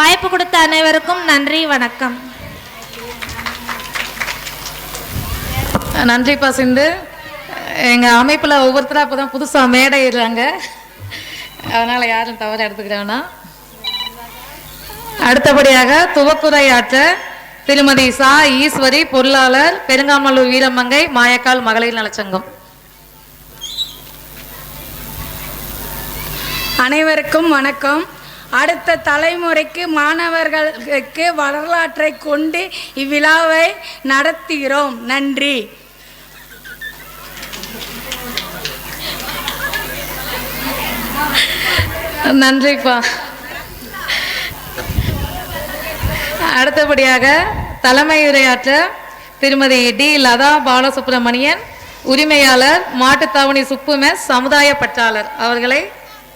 வாய்ப்பு கொடுத்த அனைவருக்கும் நன்றி, வணக்கம். நன்றிப்பா சிந்து. எங்கள் அமைப்பில் ஒவ்வொருத்தராக இப்போ தான் புதுசாக மேடை ஏறுறாங்க, அதனால் யாரும் தவறு எடுத்துக்கிறாங்கன்னா. அடுத்தபடியாக துவக்குரை ஆற்ற திருமதி சா ஈஸ்வரி, பொருளாளர், பெருங்காமல்லூர் வீரமங்கை மாயக்கால் மகளிர் நலச்சங்கம். அனைவருக்கும் வணக்கம். அடுத்த தலைமுறைக்கு மாணவர்களுக்கு வரலாற்றை கொண்டு இவ்விழாவை நடத்துகிறோம். நன்றி. நன்றிப்பா. அடுத்தபடியாக தலைமையுரையாற்ற திருமதி டி லதா பாலசுப்ரமணியன், உரிமையாளர், மாட்டுத்தாவணி சுப்பு மெஸ் சமுதாய பற்றாளர் அவர்களை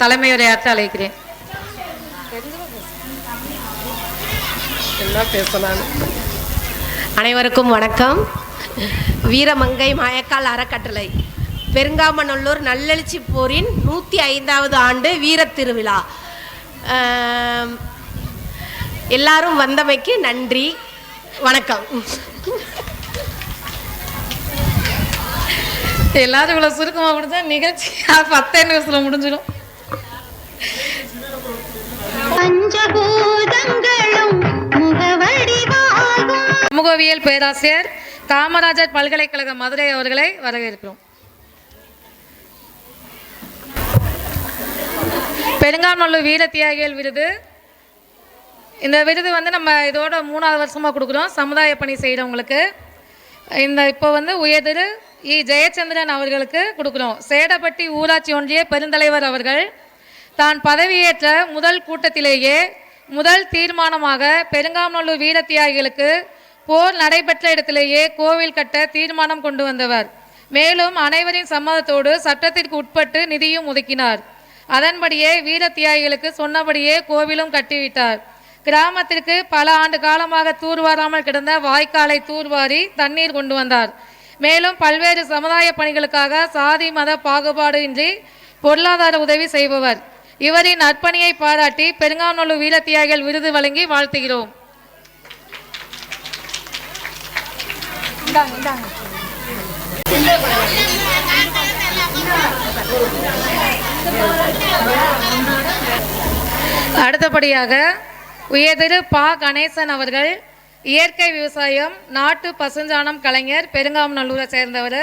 தலைமையுரையாற்ற அழைக்கிறேன். அனைவருக்கும் வணக்கம். வீரமங்கை மாயக்கால் அறக்கட்டளை பெருங்காமநல்லூர் நல்லெழுச்சி போரின் 105வது ஆண்டு வீரத் திருவிழா. எல்லாரும் வந்தமைக்கு நன்றி, வணக்கம். எல்லாரும் இவ்வளவு சுருக்கமா முடிஞ்சா நிகழ்ச்சி 10 நிமிஷத்துல முடிஞ்சிடும். சமூகவியல் பேராசிரியர், காமராஜர் பல்கலைக்கழக மதுரை அவர்களை வரவேற்கிறோம். பெருங்காமநல்லூர் வீர தியாகிகள் விருது. இந்த விருது நம்ம இதோட 3வது வருஷமாக கொடுக்குறோம் சமுதாய பணி செய்கிறவங்களுக்கு. இப்போ உயர்திரு இ ஜெயச்சந்திரன் அவர்களுக்கு கொடுக்குறோம். சேடப்பட்டி ஊராட்சி ஒன்றிய பெருந்தலைவர் அவர்கள் தான் பதவியேற்ற முதல் கூட்டத்திலேயே முதல் தீர்மானமாக பெருங்காமநல்லூர் வீர தியாகிகளுக்கு போர் நடைபெற்ற இடத்திலேயே கோவில் கட்ட தீர்மானம் கொண்டு வந்தவர். மேலும் அனைவரின் சம்மதத்தோடு சட்டத்திற்கு உட்பட்டு நிதியும் ஒதுக்கினார். அதன்படியே வீர தியாகிகளுக்கு சொன்னபடியே கோவிலும் கட்டிவிட்டார். கிராமத்திற்கு பல ஆண்டு காலமாக தூர்வாராமல் கிடந்த வாய்க்காலை தூர்வாரி தண்ணீர் கொண்டு வந்தார். மேலும் பல்வேறு சமுதாய பணிகளுக்காக சாதி மத பாகுபாடு இன்றி பொருளாதார உதவி செய்பவர். இவரின் நற்பணியை பாராட்டி பெருங்காமநல்லூர் வீர தியாகிகள் விருது வழங்கி வாழ்த்துகிறோம். அடுத்தபடியாக உயர்திரு பா கணேசன் அவர்கள் இயற்கை விவசாயம், நாட்டு பசுஞ்சாணம் கலைஞர், பெருங்காமநல்லூரை சேர்ந்தவர்.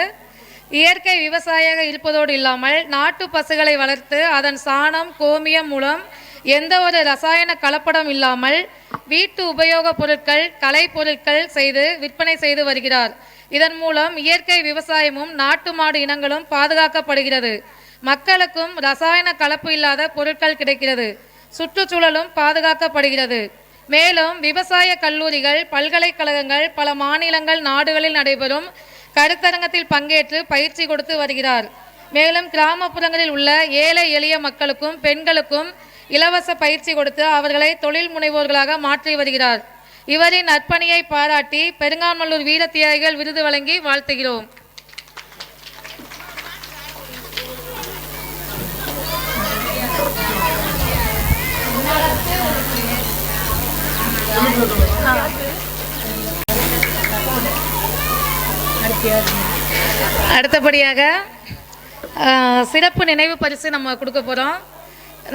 இயற்கை விவசாயியாக இருப்பதோடு இல்லாமல் நாட்டு பசுகளை வளர்த்து அதன் சாணம் கோமியம் மூலம் எந்த ஒரு ரசாயன கலப்படம் இல்லாமல் வீட்டு உபயோக பொருட்கள், கலை பொருட்கள் செய்து விற்பனை செய்து வருகிறார். இதன் மூலம் இயற்கை விவசாயமும் நாட்டு மாடு இனங்களும் பாதுகாக்கப்படுகிறது. மக்களுக்கும் ரசாயன கலப்பு இல்லாத பொருட்கள் கிடைக்கிறது. சுற்றுச்சூழலும் பாதுகாக்கப்படுகிறது. மேலும் விவசாய கல்லூரிகள், பல்கலைக்கழகங்கள், பல மாநிலங்கள், நாடுகளில் நடைபெறும் கருத்தரங்கத்தில் பங்கேற்று பயிற்சி கொடுத்து வருகிறார். மேலும் கிராமப்புறங்களில் உள்ள ஏழை எளிய மக்களுக்கும் பெண்களுக்கும் இலவச பயிற்சி கொடுத்து அவர்களை தொழில் முனைவோர்களாக மாற்றி வருகிறார். இவரின் நற்பணியை பாராட்டி பெருங்காமநல்லூர் வீர தியாகிகள் விருது வழங்கி வாழ்த்துகிறோம். அடுத்தபடியாக சிறப்பு நினைவு பரிசு நம்ம கொடுக்க போகிறோம்.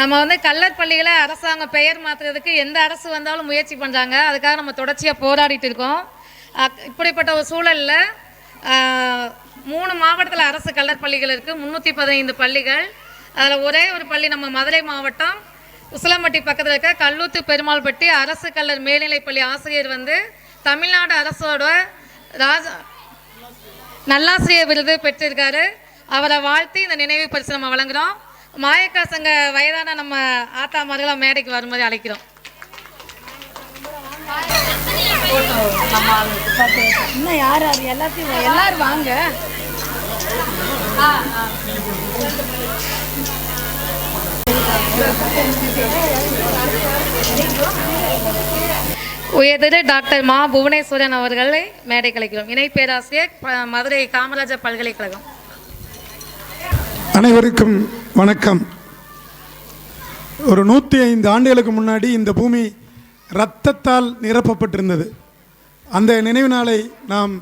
நம்ம கல்லர் பள்ளிகளை அரசாங்கம் பெயர் மாற்றுறதுக்கு எந்த அரசு வந்தாலும் முயற்சி பண்ணுறாங்க. அதுக்காக நம்ம தொடர்ச்சியாக போராடிட்டு இருக்கோம். இப்படிப்பட்ட ஒரு சூழலில் 3 மாவட்டத்தில் அரசு கல்லர் பள்ளிகள் இருக்குது, 315 பள்ளிகள். அதில் ஒரே ஒரு பள்ளி நம்ம மதுரை மாவட்டம் உசிலம்பட்டி பக்கத்தில் இருக்க கல்லூத்து பெருமாள்பட்டி அரசு கல்லர் மேல்நிலைப்பள்ளி ஆசிரியர் தமிழ்நாடு அரசோட நல்லாசிரியர் விருது பெற்றிருக்காரு. அவரை வாழ்த்தி இந்த நினைவு பரிசு நம்ம வழங்குகிறோம். மாயக்கா சங்க வயதான நம்ம ஆத்தாமார்களை மேடைக்கு வரும்போது அழைக்கிறோம். இன்னும் யார் எல்லாத்தையும் எல்லாரும் வாங்க. உயர்திரு டாக்டர் மா புவனேஸ்வரன் அவர்களை மேடை கலைக்கிறோம். இணை பேராசிரியர், மதுரை காமராஜர் பல்கலைக்கழகம். அனைவருக்கும் வணக்கம். ஒரு 105 ஆண்டுகளுக்கு முன்னாடி இந்த பூமி இரத்தத்தால் நிரப்பப்பட்டிருந்தது. அந்த நினைவு நாளை நாம்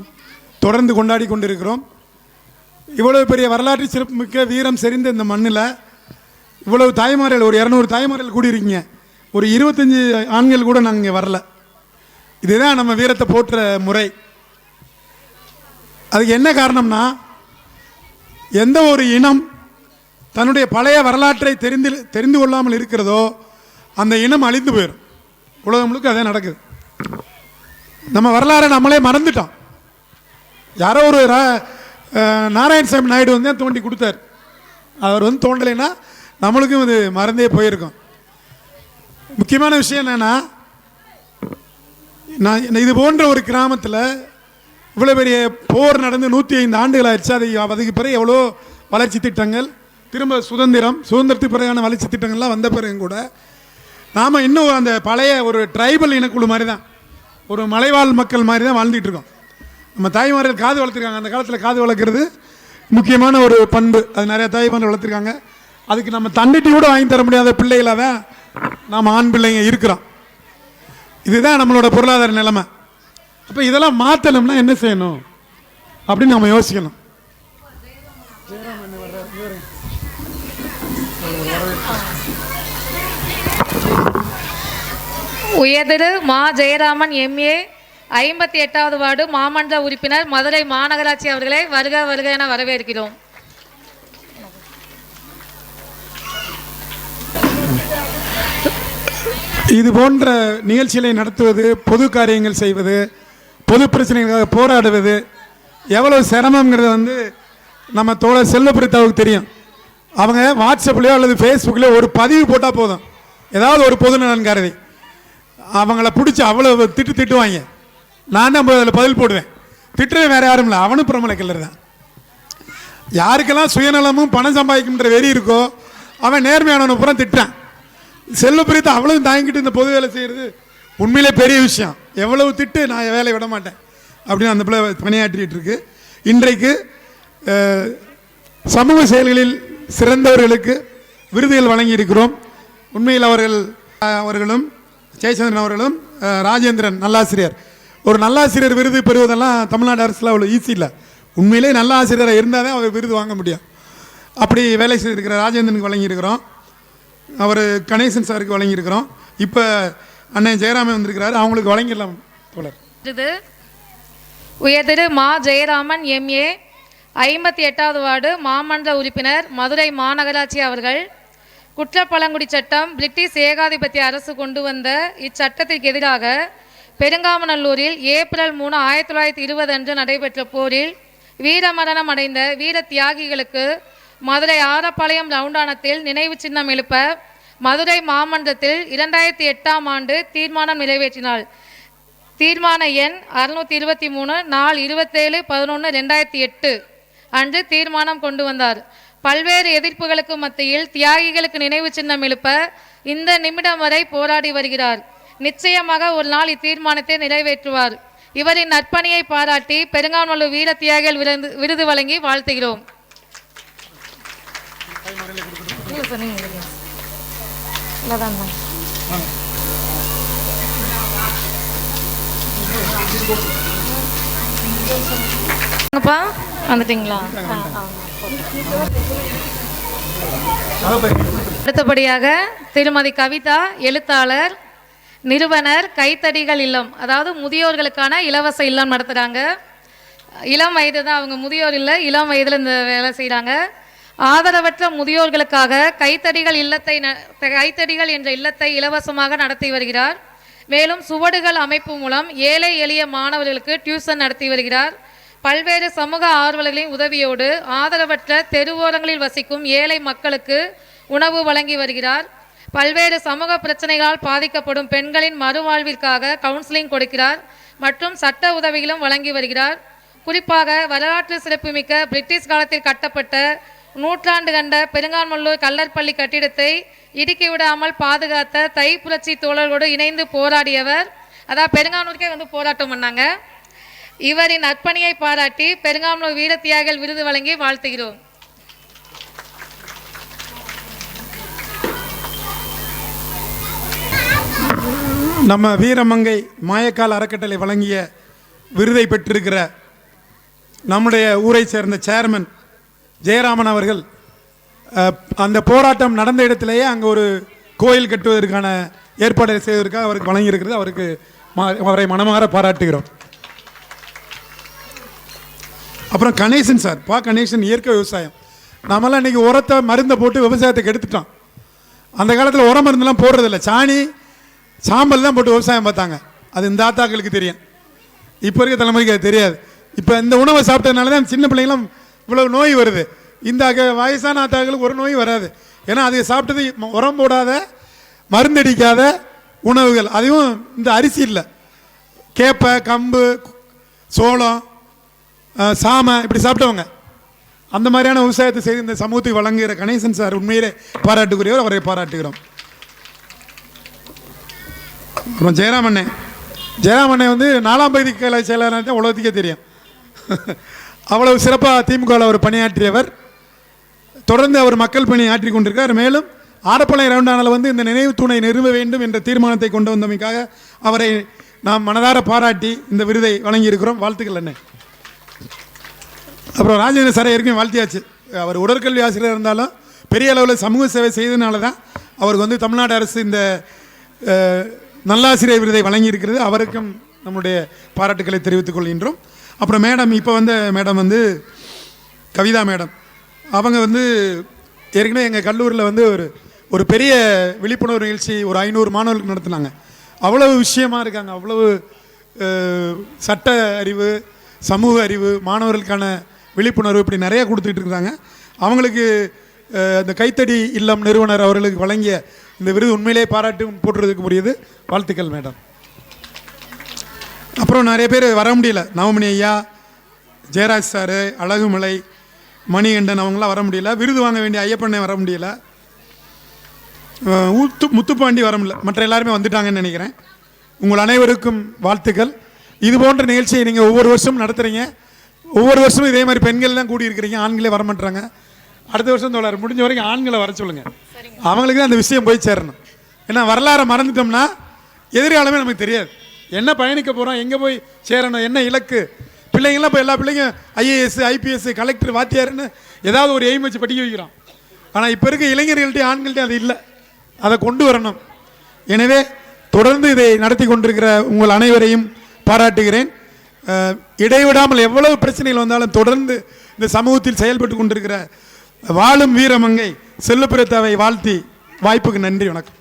தொடர்ந்து கொண்டாடி கொண்டிருக்கிறோம். இவ்வளவு பெரிய வரலாற்று சிறப்புமிக்க வீரம் செறிந்த இந்த மண்ணில் இவ்வளவு தாய்மார்கள், ஒரு 200 தாய்மார்கள் கூடியிருக்கீங்க. ஒரு 25 ஆண்கள் கூட நாங்கள் இங்கே வரல. இதுதான் நம்ம வீரத்தை போற்ற முறை. அதுக்கு என்ன காரணம்னா, எந்த ஒரு இனம் தன்னுடைய பழைய வரலாற்றை தெரிந்து கொள்ளாமல் இருக்கிறதோ அந்த இனம் அழிந்து போயிடும். உலகம் முழுக்க அதே நடக்குது. நம்ம வரலாறை நம்மளே மறந்துட்டோம். யாரோ ஒரு நாராயணசாமி நாயுடு வந்து தோண்டி கொடுத்தார். அவர் வந்து தோண்டலைன்னா நம்மளுக்கும் இது மறந்தே போயிருக்கோம். முக்கியமான விஷயம் என்னென்னா, நான் இது போன்ற ஒரு கிராமத்தில் இவ்வளோ பெரிய போர் நடந்து 105 ஆண்டுகள் ஆயிடுச்சு. அதுக்கு பிறகு எவ்வளோ வளர்ச்சி திட்டங்கள், திரும்ப சுதந்திரத்துக்கு பிறகான வளர்ச்சி திட்டங்கள்லாம் வந்த பிறகு கூட நாம் இன்னும் அந்த பழைய ஒரு ட்ரைபல் இனக்குழு மாதிரி தான், ஒரு மலைவாழ் மக்கள் மாதிரி தான் வாழ்ந்துட்டு இருக்கோம். நம்ம தாய்மார்கள் காது வளர்த்துருக்காங்க. அந்த காலத்தில் காது வளர்க்குறது முக்கியமான ஒரு பண்பு. அது நிறையா தாய்மார்கள் வளர்த்துருக்காங்க. அதுக்கு நம்ம தண்டிட்டு கூட வாங்கி தர முடியாத பிள்ளைகளாக தான் நாம் ஆண் பிள்ளைங்க இருக்கிறோம். இதுதான் நம்மளோட பொருளாதார நிலைமை. அப்போ இதெல்லாம் மாற்றணும்னா என்ன செய்யணும் அப்படின்னு நம்ம யோசிக்கணும். உயர்திரு மா ஜெயராமன் எம்ஏ 58வது வார்டு மாமன்ற உறுப்பினர் மதுரை மாநகராட்சி அவர்களை வருக வருக என வரவேற்கிறோம். இது போன்ற நிகழ்ச்சிகளை நடத்துவது, பொது காரியங்கள் செய்வது, பொது பிரச்சனைகளுக்காக போராடுவது எவ்வளவு சிரமங்கிறது வந்து நம்ம தோழர் செல்வபிரித்தாவுக்கு தெரியும். அவங்க வாட்ஸ்அப்லேயோ அல்லது ஃபேஸ்புக்லேயோ ஒரு பதிவு போட்டால் போதும், ஏதாவது ஒரு பொது நலன் கருதி அவங்கள பிடிச்சி அவ்வளோ திட்டுவாங்க. நான் தான் அதில் பதில் போடுவேன். திட்டுறது வேறு யாரும் இல்லை, அவனும் பிரமலை கல்லர் தான். யாருக்கெல்லாம் சுயநலமும் பணம் சம்பாதிக்கும்ன்ற வெறி இருக்கோ அவன் நேர்மையானவனை பூரா திட்டான். செல்வபிரித்தை அவ்வளவு தாங்கிட்டு இந்த பொது வேலை செய்கிறது உண்மையிலே பெரிய விஷயம். எவ்வளவு திட்டு நான் வேலையை விட மாட்டேன் அப்படின்னு அந்த பிள்ளை பணியாற்றிட்டு இருக்கு. இன்றைக்கு சமூக செயல்களில் சிறந்தவர்களுக்கு விருதுகள் வழங்கி இருக்கிறோம். உண்மையில் அவர்களும் ஜெயச்சந்திரன் அவர்களும் ராஜேந்திரன் நல்லாசிரியர், ஒரு நல்லாசிரியர் விருது பெறுவதெல்லாம் தமிழ்நாடு அரசில் அவ்வளோ ஈஸி இல்லை. உண்மையிலே நல்ல ஆசிரியராக இருந்தால் தான் அவர் விருது வாங்க முடியும். அப்படி வேலை செய்திருக்கிற ராஜேந்திரனுக்கு வழங்கியிருக்கிறோம், அவர் கணேசன் சாருக்கு வழங்கியிருக்கிறோம். இப்போ அண்ணன் ஜெயராமன் வந்திருக்கிறாரு, அவங்களுக்கு வழங்கிடலாம் தோழர். இது உயர்திரு மா ஜெயராமன் எம்ஏ 58வது வார்டு மாமன்ற உறுப்பினர் மதுரை மாநகராட்சி அவர்கள் குற்றப்பழங்குடி சட்டம் பிரிட்டிஷ் ஏகாதிபத்திய அரசு கொண்டு வந்த இச்சட்டத்திற்கு எதிராக பெருங்காமநல்லூரில் ஏப்ரல் 3, 1920 அன்று நடைபெற்ற போரில் வீரமரணம் அடைந்த வீர தியாகிகளுக்கு மதுரை ஆரப்பாளையம் ரவுண்டானத்தில் நினைவு சின்னம் எழுப்ப மதுரை மாமன்றத்தில் 2008ஆம் ஆண்டு தீர்மானம் நிறைவேற்றினார். தீர்மான எண் 623 நாள் 27/11/2008 அன்று தீர்மானம் கொண்டு வந்தார். பல்வேறு எதிர்ப்புகளுக்கு மத்தியில் தியாகிகளுக்கு நினைவு சின்னம் எழுப்ப இந்த நிமிடம் வரை போராடி வருகிறார். நிச்சயமாக ஒரு நாள் இத்தீர்மானத்தை நிறைவேற்றுவார். இவரின் நற்பணியை பாராட்டி பெருங்காமநல்லூர் வீர தியாகிகள் விருது வழங்கி வாழ்த்துகிறோம். வந்துட்டீங்களா? அடுத்தபடியாக திருமதி கவிதா, எழுத்தாளர், நிறுவனர் கைத்தடிகள் இல்லம், அதாவது முதியோர்களுக்கான இலவச இல்லம் நடத்துகிறாங்க. இளம் வயது தான், அவங்க முதியோர் இல்லை, இளம் வயதில் இந்த வேலை செய்கிறாங்க. ஆதரவற்ற முதியோர்களுக்காக கைத்தடிகள் என்ற இல்லத்தை இலவசமாக நடத்தி வருகிறார். மேலும் சுவடுகள் அமைப்பு மூலம் ஏழை எளிய மாணவர்களுக்கு டியூஷன் நடத்தி வருகிறார். பல்வேறு சமூக ஆர்வலர்களின் உதவியோடு ஆதரவற்ற தெருவோரங்களில் வசிக்கும் ஏழை மக்களுக்கு உணவு வழங்கி வருகிறார். பல்வேறு சமூக பிரச்சனைகளால் பாதிக்கப்படும் பெண்களின் மறுவாழ்விற்காக கவுன்சிலிங் கொடுக்கிறார் மற்றும் சட்ட உதவிகளும் வழங்கி வருகிறார். குறிப்பாக வரலாற்று சிறப்புமிக்க பிரிட்டிஷ் காலத்தில் கட்டப்பட்ட 100 ஆண்டு கண்ட பெருங்காமநல்லூர் கல்லற்பள்ளி கட்டிடத்தை இடுக்கி விடாமல் பாதுகாத்த தை புரட்சி தோழர்களோடு இணைந்து போராடியவர். அதாவது பெருங்காமநல்லூருக்கே வந்து போராட்டம் பண்ணாங்க. இவரின் நற்பணியை பாராட்டி பெருங்காமநல்லூர் வீர தியாகிகள் விருது வழங்கி வாழ்த்துகிறோம். நம்ம வீரமங்கை மாயக்கால் அறக்கட்டளை வழங்கிய விருதை பெற்றிருக்கிற நம்முடைய ஊரை சேர்ந்த சேர்மன் ஜெயராமன் அவர்கள் அந்த போராட்டம் நடந்த இடத்திலேயே அங்கே ஒரு கோயில் கட்டுவதற்கான ஏற்பாடு செய்வதற்காக அவருக்கு வழங்கியிருக்கிறது. அவருக்கு அவரை மனமாற பாராட்டுகிறோம். அப்புறம் கணேசன் சார், கணேசன் இயற்கை விவசாயம். நம்மளாம் இன்றைக்கி உரத்தை மருந்தை போட்டு விவசாயத்தை கெடுத்துட்டோம். அந்த காலத்தில் உரம் மருந்துலாம் போடுறதில்ல, சாணி சாம்பல் தான் போட்டு விவசாயம் பார்த்தாங்க. அது இந்த ஆத்தாக்களுக்கு தெரியும், இப்போ இருக்க தலைமுறைக்கு அது தெரியாது. இப்போ இந்த உணவை சாப்பிட்டதுனால தான் சின்ன பிள்ளைங்களாம் இவ்வளோ நோய் வருது. இந்த வயசான ஆத்தாக்களுக்கு ஒரு நோய் வராது. ஏன்னா அது சாப்பிட்டது உரம் போடாத மருந்தடிக்காத உணவுகள். அதுவும் இந்த அரிசி இல்லை, கேப்பை, கம்பு, சோளம், சாமை இப்படி சாப்பிட்டவங்க. அந்த மாதிரியான விவசாயத்தை செய்து இந்த சமூகத்துக்கு வழங்குகிற கணேசன் சார் உண்மையிலே பாராட்டுக்குரியவர். அவரை பாராட்டுகிறோம். அப்புறம் ஜெயராமண்ணே வந்து 4ஆம் பகுதி கலை செயலாளர் தான் உலகத்துக்கே தெரியும். அவ்வளவு சிறப்பாக திமுகவில் அவர் பணியாற்றியவர். தொடர்ந்து அவர் மக்கள் பணி ஆற்றி கொண்டிருக்கார். மேலும் ஆரப்பாளையம் ரவுண்டானில் வந்து இந்த நினைவு தூணை நிறுவ வேண்டும் என்ற தீர்மானத்தை கொண்டு வந்தமைக்காக அவரை நாம் மனதார பாராட்டி இந்த விருதை வழங்கியிருக்கிறோம். வாழ்த்துக்கள் அண்ணே. அப்புறம் ராஜேந்திர சாரை ஏற்கனவே வாழ்த்தியாச்சு. அவர் உடற்கல்வி ஆசிரியர் இருந்தாலும் பெரிய அளவில் சமூக சேவை செய்ததுனால தான் அவருக்கு வந்து தமிழ்நாடு அரசு இந்த நல்லாசிரியர் விருதை வழங்கியிருக்கிறது. அவருக்கும் நம்முடைய பாராட்டுக்களை தெரிவித்துக் கொள்கின்றோம். அப்புறம் மேடம், இப்போ வந்த மேடம் வந்து கவிதா மேடம், அவங்க வந்து ஏற்கனவே எங்கள் கல்லூரியில் வந்து ஒரு பெரிய விழிப்புணர்வு நிகழ்ச்சி ஒரு 500 மாணவர்களுக்கு நடத்தினாங்க. அவ்வளவு விஷயமாக இருக்காங்க. அவ்வளவு சட்ட அறிவு, சமூக அறிவு, மாணவர்களுக்கான விழிப்புணர்வு இப்படி நிறையா கொடுத்துட்டு இருக்கிறாங்க. அவங்களுக்கு இந்த கைத்தடி இல்லம் நிறுவனர் அவர்களுக்கு வழங்கிய இந்த விருது உண்மையிலே பாராட்டு போட்டுறதுக்கு முடியுது. வாழ்த்துக்கள் மேடம். அப்புறம் நிறைய பேர் வர முடியல. நவமணி ஐயா, ஜெயராஜ் சார், அழகுமலை, மணிகண்டன் அவங்களாம் வர முடியல. விருது வாங்க வேண்டிய ஐயப்பண்ணை வர முடியல. முத்துப்பாண்டி வர முடியல. மற்ற எல்லாருமே வந்துட்டாங்கன்னு நினைக்கிறேன். உங்கள் அனைவருக்கும் வாழ்த்துக்கள். இது போன்ற நிகழ்ச்சியை நீங்கள் ஒவ்வொரு வருஷமும் நடத்துகிறீங்க. ஒவ்வொரு வருஷமும் இதே மாதிரி பெண்கள் தான் கூடியிருக்கிறீங்க, ஆண்களே வரமாட்டாங்க. அடுத்த வருஷம் தோழர் முடிஞ்ச வரைக்கும் ஆண்களை வர சொல்லுங்கள். அவங்களுக்கு தான் அந்த விஷயம் போய் சேரணும். ஏன்னா வரலாறை மறந்துட்டோம்னா எதிர்காலமே நமக்கு தெரியாது. என்ன பயணிக்க போகிறோம், எங்கே போய் சேரணும், என்ன இலக்கு. பிள்ளைங்கள்லாம் இப்போ எல்லா பிள்ளைங்க ஐஏஎஸ், ஐபிஎஸ், கலெக்டர், வாத்தியாருன்னு ஏதாவது ஒரு எய்ம் வச்சு படிக்க வைக்கிறோம். ஆனால் இப்போ இருக்க இளைஞர்கள்ட்டையும் ஆண்கள்ட்டையும் அது இல்லை. அதை கொண்டு வரணும். எனவே தொடர்ந்து இதை நடத்தி கொண்டிருக்கிற உங்கள் அனைவரையும் பாராட்டுகிறேன். இடைவிடாமல் எவ்வளவு பிரச்சனைகள் வந்தாலும் தொடர்ந்து இந்த சமூகத்தில் செயல்பட்டு கொண்டிருக்கிற வாழும் வீரமங்கை செல்லுப்பிரத்தாவை வாழ்த்தி வாய்ப்புக்கு நன்றி. வணக்கம்.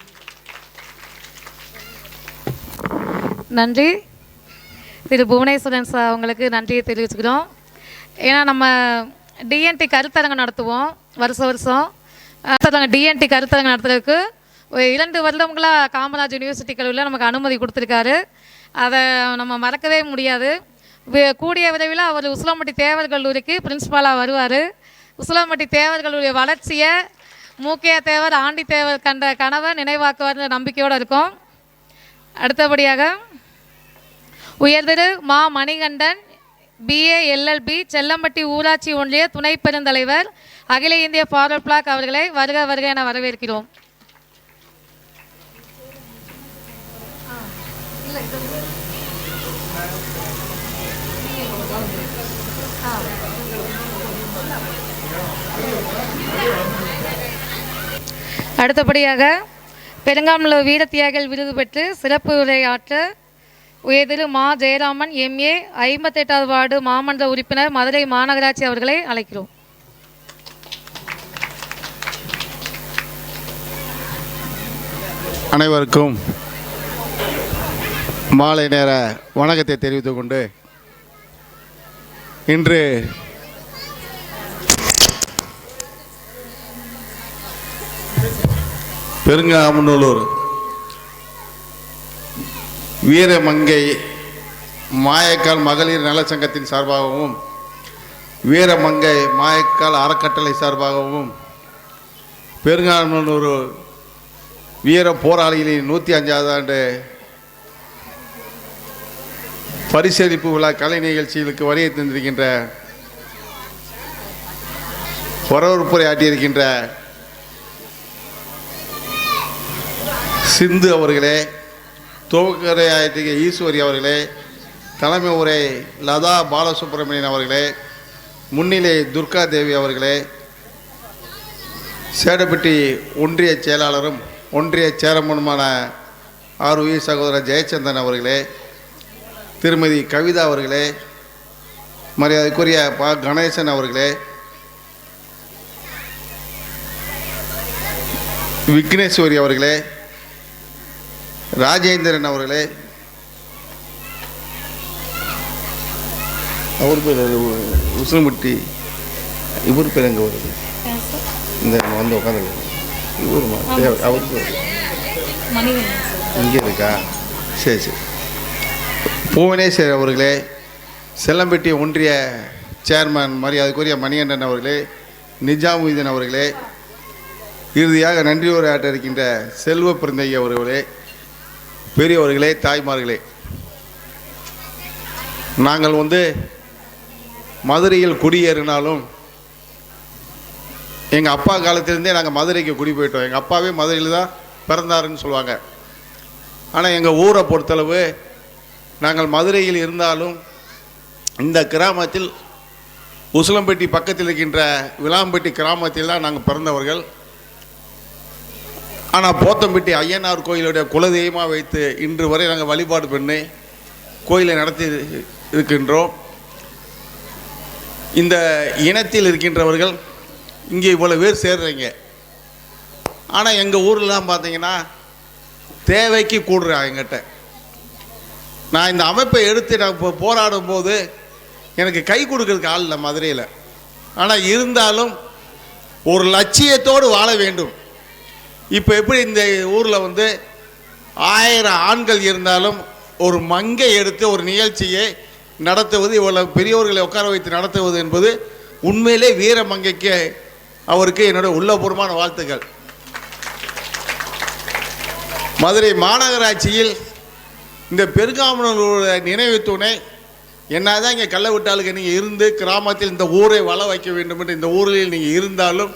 நன்றி. திரு புவனேஸ்வரன் சார் அவங்களுக்கு நன்றியை தெரிவிச்சுக்கிறோம். ஏன்னா நம்ம டிஎன்டி கருத்தரங்கம் நடத்துவோம் வருஷம். டிஎன்டி கருத்தரங்கம் நடத்துறதுக்கு ஒரு 2 வருடங்களாக காமராஜ் யூனிவர்சிட்டி கல்லூரியில் நமக்கு அனுமதி கொடுத்துருக்காரு. அதை நம்ம மறக்கவே முடியாது. கூடிய விரைவில் அவர் உசிலம்பட்டி தேவர் கல்லூரிக்கு பிரின்ஸ்பாலாக வருவார். உசிலம்பட்டி தேவர் கல்லூரிய வளர்ச்சியை மூக்கையா தேவர், ஆண்டி தேவர் கண்ட கனவை நினைவாக்குவார்ன்ற நம்பிக்கையோடு இருக்கும். அடுத்தபடியாக உயர்திரு மா மணிகண்டன், BA LLB, செல்லம்பட்டி ஊராட்சி ஒன்றிய துணை பெருந்தலைவர், அகில இந்திய ஃபார்வர்ட் பிளாக் அவர்களை வருக வருக என வரவேற்கிறோம். அடுத்தபடியாக பெருங்காமலூர் வீரத்தியாகிகள் விருது பெற்று சிறப்பு உரையாற்ற உயர்திரு மா ஜெயராமன் MA 58வது வார்டு மாமன்ற உறுப்பினர், மதுரை மாநகராட்சி அவர்களை அழைக்கிறோம். அனைவருக்கும் மாலை நேர வணக்கத்தை தெரிவித்துக் கொண்டு இன்று பெருங்காமநல்லூர் வீரமங்கை மாயக்கால் மகளிர் நலச்சங்கத்தின் சார்பாகவும் வீரமங்கை மாயக்கால் அறக்கட்டளை சார்பாகவும் பெருங்காமநல்லூர் வீர போராளிகளின் 105வது ஆண்டு பரிசளிப்பு விழா கலை நிகழ்ச்சிகளுக்கு வருகை தந்திருக்கின்ற வரவேற்புரை ஆற்றியிருக்கின்ற சிந்து அவர்களே, துவக்கரையாற்றிய ஈஸ்வரி அவர்களே, தலைமை உரை லதா பாலசுப்ரமணியன் அவர்களே, முன்னிலை துர்கா தேவி அவர்களே, சேடப்பட்டி ஒன்றிய செயலாளரும் ஒன்றிய சேர்மனுமான ஆர்வி சகோதரர் ஜெயச்சந்திரன் அவர்களே, திருமதி கவிதா அவர்களே, மரியாதைக்குரிய பா கணேசன் அவர்களே, விக்னேஸ்வரி அவர்களே, ராஜேந்திரன் அவர்களே, அவர் பேர் உசிலம்பட்டி, இவர் பேர் எங்கே வருது, இந்த வந்து உட்காந்து இவர் அவர் பேர் இங்கே இருக்கா? சரி சரி. புவனேஸ்வர் அவர்களே, செல்லம்பட்டி ஒன்றிய சேர்மன் மரியாதைக்குரிய மணிகண்டன் அவர்களே, நிஜாமுதீன் அவர்களே, இறுதியாக நன்றியுரையாற்ற இருக்கின்ற செல்வ பிறந்தைய அவர்களே, பெரியவர்களே, தாய்மார்களே, நாங்கள் மதுரையில் குடியேறினாலும் எங்கள் அப்பா காலத்திலேருந்தே நாங்கள் மதுரைக்கு குடி போயிட்டோம். எங்கள் அப்பாவே மதுரையில் தான் பிறந்தாருன்னு சொல்லுவாங்க. ஆனால் எங்கள் ஊரை பொறுத்தளவு நாங்கள் மதுரையில் இருந்தாலும் இந்த கிராமத்தில் உசிலம்பட்டி பக்கத்தில் இருக்கின்ற விளாம்பட்டி கிராமத்தில் தான் நாங்கள் பிறந்தவர்கள். ஆனால் போத்தம்பட்டி ஐயனார் கோயிலுடைய குலதெய்வமாக வைத்து இன்று வரை நாங்கள் வழிபாடு பண்ணி கோயிலை நடத்தி இருக்கின்றோம். இந்த இனத்தில் இருக்கின்றவர்கள் இங்கே இவ்வளோ பேர் சேர்றீங்க. ஆனால் எங்கள் ஊர்லாம் பார்த்தீங்கன்னா தேவைக்கு கூடுறாங்க எங்கிட்ட. நான் இந்த அமைப்பை எடுத்து நான் இப்போ போராடும் போது எனக்கு கை கொடுக்கறதுக்கு ஆள் இல்லை மதுரையில். ஆனால் இருந்தாலும் ஒரு லட்சியத்தோடு வாழ வேண்டும். இப்போ எப்படி இந்த ஊரில் 1000 ஆண்கள் இருந்தாலும் ஒரு மங்கை எடுத்து ஒரு நிகழ்ச்சியை நடத்துவது, இவ்வளோ பெரியவர்களை உட்கார வைத்து நடத்துவது என்பது உண்மையிலே வீர மங்கைக்கு அவருக்கு என்னுடைய உள்ளபூர்வமான வாழ்த்துக்கள். மதுரை மாநகராட்சியில் இந்த பெருங்காமனூர் நினைவு துணை என்னதான் இங்கே கள்ள விட்டாளுக்கு நீங்கள் இருந்து கிராமத்தில் இந்த ஊரை வள வைக்க வேண்டும் என்று இந்த ஊரில் நீங்கள் இருந்தாலும்,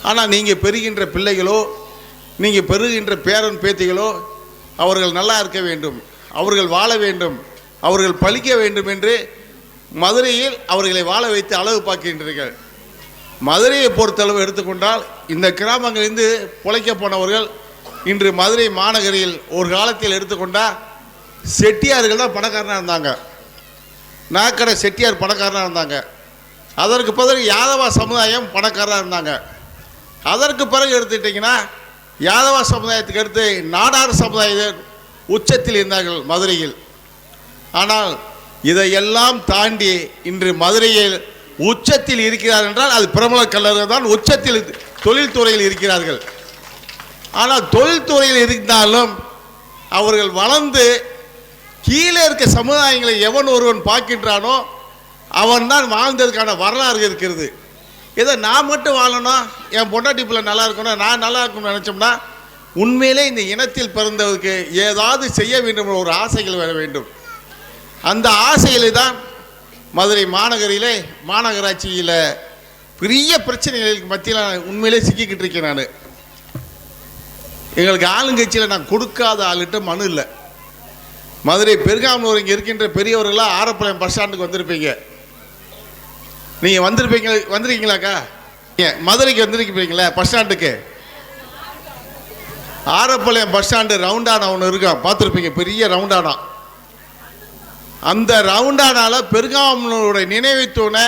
ஆனால் நீங்கள் பெறுகின்ற பிள்ளைகளோ நீங்கள் பெறுகின்ற பேரன் பேத்திகளோ அவர்கள் நல்லா இருக்க வேண்டும், அவர்கள் வாழ வேண்டும், அவர்கள் பழிக்க வேண்டும் என்று மதுரையில் அவர்களை வாழ வைத்து அழகு பார்க்கின்றீர்கள். மதுரையை பொறுத்தளவு எடுத்துக்கொண்டால் இந்த கிராமங்களிலிருந்து பிழைக்க போனவர்கள் இன்று மதுரை மாநகரில் ஒரு காலத்தில் எடுத்துக்கொண்டால் செட்டியார்கள் தான் பணக்காரனாக இருந்தாங்க. நாக்கடை செட்டியார் பணக்காரனாக இருந்தாங்க. அதற்கு பிறகு யாதவா சமுதாயம் பணக்காரராக இருந்தாங்க. அதற்கு பிறகு எடுத்துக்கிட்டிங்கன்னா யாதவா சமுதாயத்துக்கு அடுத்து நாடார் சமுதாயம் உச்சத்தில் இருந்தார்கள் மதுரையில். ஆனால் இதையெல்லாம் தாண்டி இன்று மதுரையில் உச்சத்தில் இருக்கிறார் என்றால் அது பிரபல கல்லர்கள் தான் உச்சத்தில் தொழில்துறையில் இருக்கிறார்கள். ஆனால் தொழில்துறையில் இருந்தாலும் அவர்கள் வளர்ந்து கீழே இருக்க சமுதாயங்களை எவன் ஒருவன் பார்க்கின்றானோ அவன் தான் வாழ்ந்ததுக்கான வரலாறு இருக்கிறது. இதை நான் மட்டும் வாழணும், என் பொண்டாட்டி பிள்ளை நல்லா இருக்கணும், நான் நல்லா இருக்கணும்னு நினச்சோம்னா உண்மையிலே இந்த இனத்தில் பிறந்தவருக்கு ஏதாவது செய்ய வேண்டும் ஒரு ஆசைகள் வர வேண்டும். அந்த ஆசையில் தான் மதுரை மாநகராட்சியில் பெரிய பிரச்சனைகளுக்கு மத்தியில் உண்மையிலே சிக்கிக்கிட்டு இருக்கேன். நான் எங்களுக்கு ஆளுங்கட்சியில் நான் கொடுக்காத ஆளுகிட்ட மனு இல்லை. மதுரை பெருங்காமனூர் இங்கே இருக்கின்ற பெரியவர்களாக ஆரப்பாளையம் பஸ் ஸ்டாண்டுக்கு வந்திருப்பீங்க. நீங்கள் வந்திருக்கீங்களாக்கா? மதுரைக்கு வந்திருக்கீங்களா பஸ் ஸ்டாண்டுக்கு? ஆரப்பாளையம் பஸ் ஸ்டாண்டு ரவுண்டானா ஒன்று இருக்கும், பார்த்துருப்பீங்க, பெரிய ரவுண்டானா. அந்த ரவுண்டானால பெருங்காமனூருடைய நினைவு தூணை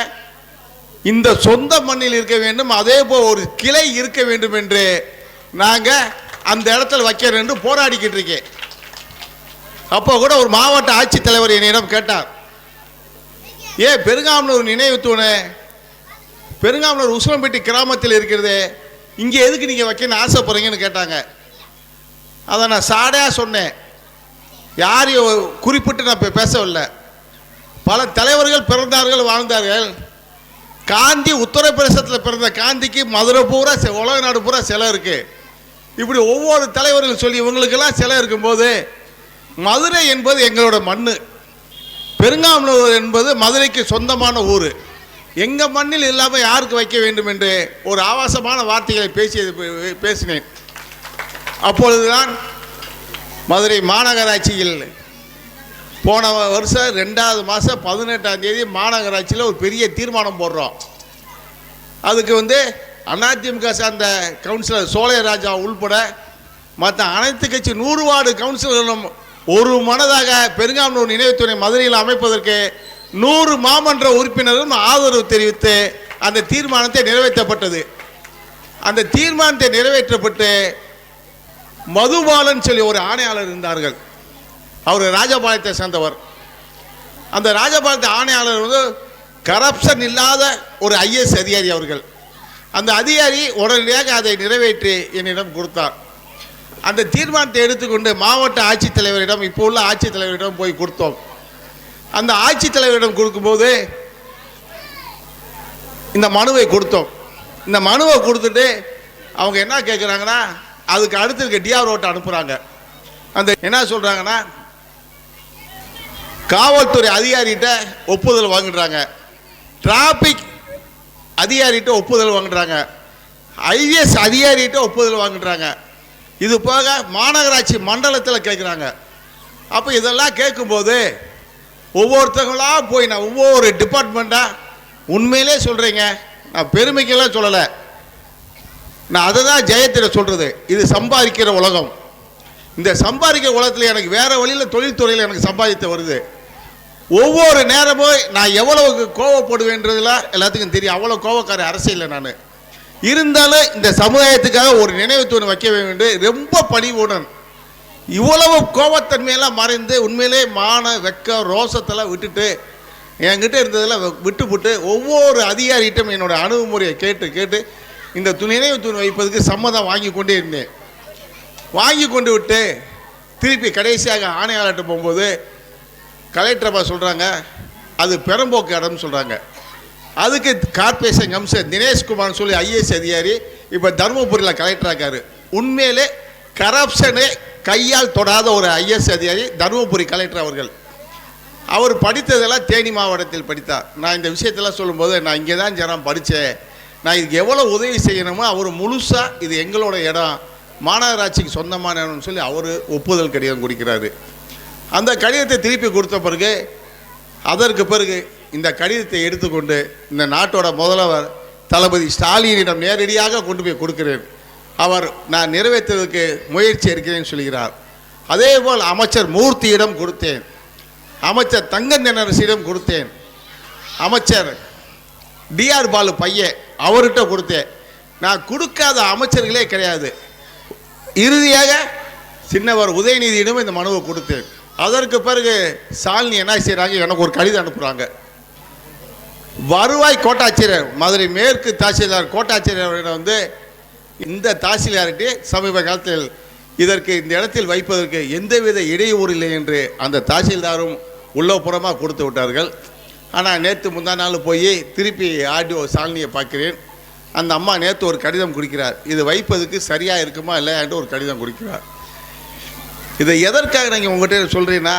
இந்த சொந்த மண்ணில் இருக்க வேண்டும், அதே போல் ஒரு கிளை இருக்க வேண்டும் என்று நாங்கள் அந்த இடத்துல வைக்கிறேன் என்று போராடிக்கிட்டு இருக்கேன். அப்போ கூட ஒரு மாவட்ட ஆட்சித்தலைவர் என்னிடம் கேட்டார், பெருங்காமனூர் நினைவு தூணை பெருங்காமனூர் உசிலம்பட்டி கிராமத்தில் இருக்கிறது, இங்கே எதுக்கு நீங்கள் வைக்கணும்னு ஆசைப்படுறீங்கன்னு கேட்டாங்க. அதை நான் சாடையாக சொன்னேன். யாரையும் குறிப்பிட்டு நான் பேசவில்லை. பல தலைவர்கள் பிறந்தார்கள், வாழ்ந்தார்கள். காந்தி உத்தரப்பிரதேசத்தில் பிறந்த காந்திக்கு மதுரை பூரா உலக நாடு பூரா சிலை இருக்கு. இப்படி ஒவ்வொரு தலைவர்கள் சொல்லி இவங்களுக்கெல்லாம் சிலை இருக்கும்போது மதுரை என்பது எங்களோட மண், பெருங்காமனூர் என்பது மதுரைக்கு சொந்தமான ஊர். எங்கள் மண்ணில் இல்லாமல் யாருக்கு வைக்க வேண்டும் என்று ஒரு ஆபாசமான வார்த்தைகளை பேசினேன். அப்பொழுதுதான் மதுரை மாநகராட்சியில் போன வருஷம் 2வது மாதம் 18ஆம் தேதி மாநகராட்சியில் ஒரு பெரிய தீர்மானம் போடுறோம். அதுக்கு அதிமுக சார்ந்த கவுன்சிலர் சோலைராஜா உள்பட மற்ற அனைத்து கட்சி 100 வார்டு கவுன்சிலர்களும் ஒரு மனதாக பெருங்காமனூர் நினைவுத்துறை மதுரையில் அமைப்பதற்கு 100 மாமன்ற உறுப்பினரும் ஆதரவு தெரிவித்து அந்த தீர்மானத்தை நிறைவேற்றப்பட்டது. அந்த தீர்மானத்தை நிறைவேற்றப்பட்டு மதுபாலன் சொல்லி ஒரு ஆணையாளர் இருந்தார்கள். அவர் ராஜபாளையத்தை சேர்ந்தவர். அந்த ராஜபாளையத்தை ஆணையாளர் கரப்ஷன் இல்லாத ஒரு ஐஏஎஸ் அதிகாரி அவர்கள். அந்த அதிகாரி உடனடியாக அதை நிறைவேற்றி என்னிடம் கொடுத்தார். அந்த தீர்மானத்தை எடுத்துக்கொண்டு மாவட்ட ஆட்சித்தலைவரிடம், இப்போ உள்ள ஆட்சித்தலைவரிடம் போய் கொடுத்தோம். அந்த ஆட்சித்தலைவரிடம் கொடுக்கும்போது இந்த மனுவை கொடுத்தோம். இந்த மனுவை கொடுத்துட்டு அவங்க என்ன கேட்குறாங்கன்னா, அதுக்கு அடுத்து இருக்க டிஆர்ஓட்ட அனுப்புகிறாங்க. அந்த என்ன சொல்கிறாங்கன்னா, காவல்துறை அதிகாரிகிட்ட ஒப்புதல் வாங்கிடுறாங்க, டிராஃபிக் அதிகாரிகிட்ட ஒப்புதல் வாங்கிடுறாங்க, ஐஏஎஸ் அதிகாரிகிட்ட ஒப்புதல் வாங்கிடுறாங்க. இது போக மாநகராட்சி மண்டலத்தில் கேட்குறாங்க. அப்போ இதெல்லாம் கேட்கும்போது ஒவ்வொருத்தங்களாக போய் நான் ஒவ்வொரு டிபார்ட்மெண்ட்டாக உண்மையிலே சொல்கிறீங்க, நான் பெருமைக்கெல்லாம் சொல்லலை, நான் அதை தான் ஜெயத்திட சொல்கிறது. இது சம்பாதிக்கிற உலகம். இந்த சம்பாதிக்கிற உலகத்தில் எனக்கு வேறு வழியில் தொழில்துறையில் எனக்கு சம்பாதித்து வருது. ஒவ்வொரு நேரமும் நான் எவ்வளவுக்கு கோவப்படுவேன்றதுலாம் எல்லாத்துக்கும் தெரியும். அவ்வளோ கோவக்கார அரசியல் நான் இருந்தாலும் இந்த சமுதாயத்துக்காக ஒரு நினைவு தூண் வைக்க வேண்டும் ரொம்ப பணிவுடன் இவ்வளவு கோபத்தன்மையெல்லாம் மறைந்து உண்மையிலே மான வெக்க ரோசத்தெல்லாம் விட்டுட்டு என்கிட்ட இருந்ததெல்லாம் விட்டுவிட்டு ஒவ்வொரு அதிகாரிகிட்டும் என்னோட அணுகுமுறையை கேட்டு இந்த நினைவு தூண் வைப்பதுக்கு சம்மதம் வாங்கி கொண்டே இருந்தேன். வாங்கி கொண்டு விட்டு திருப்பி கடைசியாக ஆணையாளர்கிட்ட போகும்போது கலெக்டரப்பா சொல்கிறாங்க, அது பெரம்போக்கு இடம்னு சொல்கிறாங்க. அதுக்கு கார்பரேஷன் கமிஷனர் தினேஷ்குமார்னு சொல்லி ஐஏஎஸ் அதிகாரி இப்போ தருமபுரியில் கலெக்டராக இருக்காரு. உண்மையிலே கரப்ஷனை கையால் தொடாத ஒரு ஐஏஎஸ் அதிகாரி தருமபுரி கலெக்டர் அவர்கள். அவர் படித்ததெல்லாம் தேனி மாவட்டத்தில் படித்தார். நான் இந்த விஷயத்தெல்லாம் சொல்லும்போது, நான் இங்கே தான் ஜனம் படித்தேன், நான் இதுக்கு எவ்வளோ உதவி செய்யணுமோ அவர் முழுசாக இது எங்களோட இடம், மாநகராட்சிக்கு சொந்தமான இடம்னு சொல்லி அவர் ஒப்புதல் கடிதம் கொடுக்கிறாரு. அந்த கடிதத்தை திருப்பி கொடுத்த பிறகு அதற்கு பிறகு இந்த கடிதத்தை எடுத்துக்கொண்டு இந்த நாட்டோட முதல்வர் தளபதி ஸ்டாலினிடம் நேரடியாக கொண்டு போய் கொடுக்கிறேன். அவர் நான் நிறைவேற்றுவதற்கு முயற்சி இருக்கிறேன்னு சொல்கிறார். அதே போல் அமைச்சர் மூர்த்தியிடம் கொடுத்தேன், அமைச்சர் தங்கந்தனரசியிடம் கொடுத்தேன், அமைச்சர் டிஆர் பாலு பையன் அவர்கிட்ட கொடுத்தேன். நான் கொடுக்காத அமைச்சர்களே கிடையாது. இறுதியாக சின்னவர் உதயநிதியிடம் இந்த மனுவை கொடுத்தேன். அதற்கு பிறகு ஸ்டாலினி என்ன செய்கிறாங்க, எனக்கு ஒரு கடிதம் அனுப்புகிறாங்க. வருவாய் கோட்டாட்சியர் மதுரை மேற்கு தாசில்தார் கோட்டாட்சியரிடம் இந்த தாசில்தார்கிட்ட சமீப காலத்தில் இதற்கு இந்த இடத்தில் வைப்பதற்கு எந்தவித இடையூறு இல்லை என்று அந்த தாசில்தாரும் உள்ளப்புறமாக கொடுத்து விட்டார்கள். ஆனால் நேற்று முந்தா நாள் போய் திருப்பி ஆர்டிஓ சாலினியை பார்க்கிறேன். அந்த அம்மா நேற்று ஒரு கடிதம் கொடுக்கிறார், இது வைப்பதுக்கு சரியாக இருக்குமா இல்லையான்ட்டு ஒரு கடிதம் கொடுக்கிறார். இதை எதற்காக நீங்கள் உங்கள்கிட்ட சொல்கிறீங்கன்னா,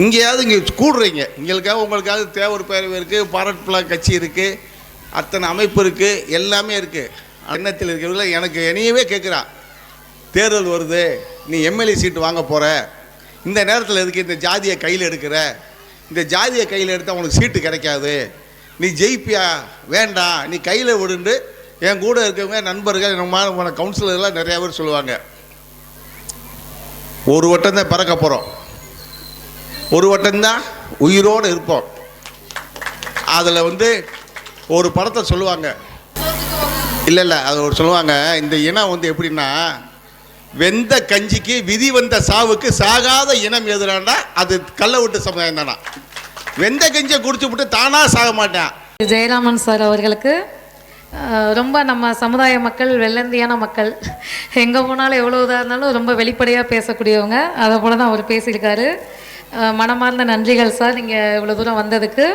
இங்கேயாவது இங்கே கூடுறீங்க, எங்களுக்காக உங்களுக்காக தேவர் பேரவை இருக்குது, பாராட்டுலா கட்சி இருக்குது, அத்தனை அமைப்பு இருக்குது, எல்லாமே இருக்குது. எண்ணத்தில் இருக்கிறவங்கள எனக்கு என்னையவே கேட்குறான், தேர்தல் வருது, நீ எம்எல்ஏ சீட்டு வாங்க போகிற, இந்த நேரத்தில் எதுக்கு இந்த ஜாதியை கையில் எடுக்கிற, இந்த ஜாதியை கையில் எடுத்தால் உனக்கு சீட்டு கிடைக்காது, நீ ஜெயிப்பியா, வேண்டாம் நீ கையில் விடுண்டு என் கூட இருக்கவங்க நண்பர்கள் நம்ம கவுன்சிலர்லாம் நிறையா பேர் சொல்லுவாங்க. ஒரு வட்டம் தான் பறக்க போகிறோம், ஒரு வட்டம்தான் உயிரோடு இருப்போம். அதில் ஒரு படத்தை சொல்லுவாங்க, இல்லை அது ஒரு சொல்லுவாங்க, இந்த இனம் எப்படின்னா, வெந்த கஞ்சிக்கு விதி வந்த சாவுக்கு சாகாத இனம் எதிராண்டா அது கள்ள விட்டு சமுதாயம் தானா. வெந்த கஞ்சியை குடிச்சு விட்டு தானாக சாக மாட்டேன். ஜெயராமன் சார் அவர்களுக்கு ரொம்ப நம்ம சமுதாய மக்கள் வெள்ளந்தியான மக்கள், எங்கே போனாலும் எவ்வளோ இதாக இருந்தாலும் ரொம்ப வெளிப்படையாக பேசக்கூடியவங்க. அதை போல தான் அவர் பேசியிருக்காரு. மனமார்ந்த நன்றிகள் சார் நீங்கள் இவ்வளோ தூரம் வந்ததுக்கு.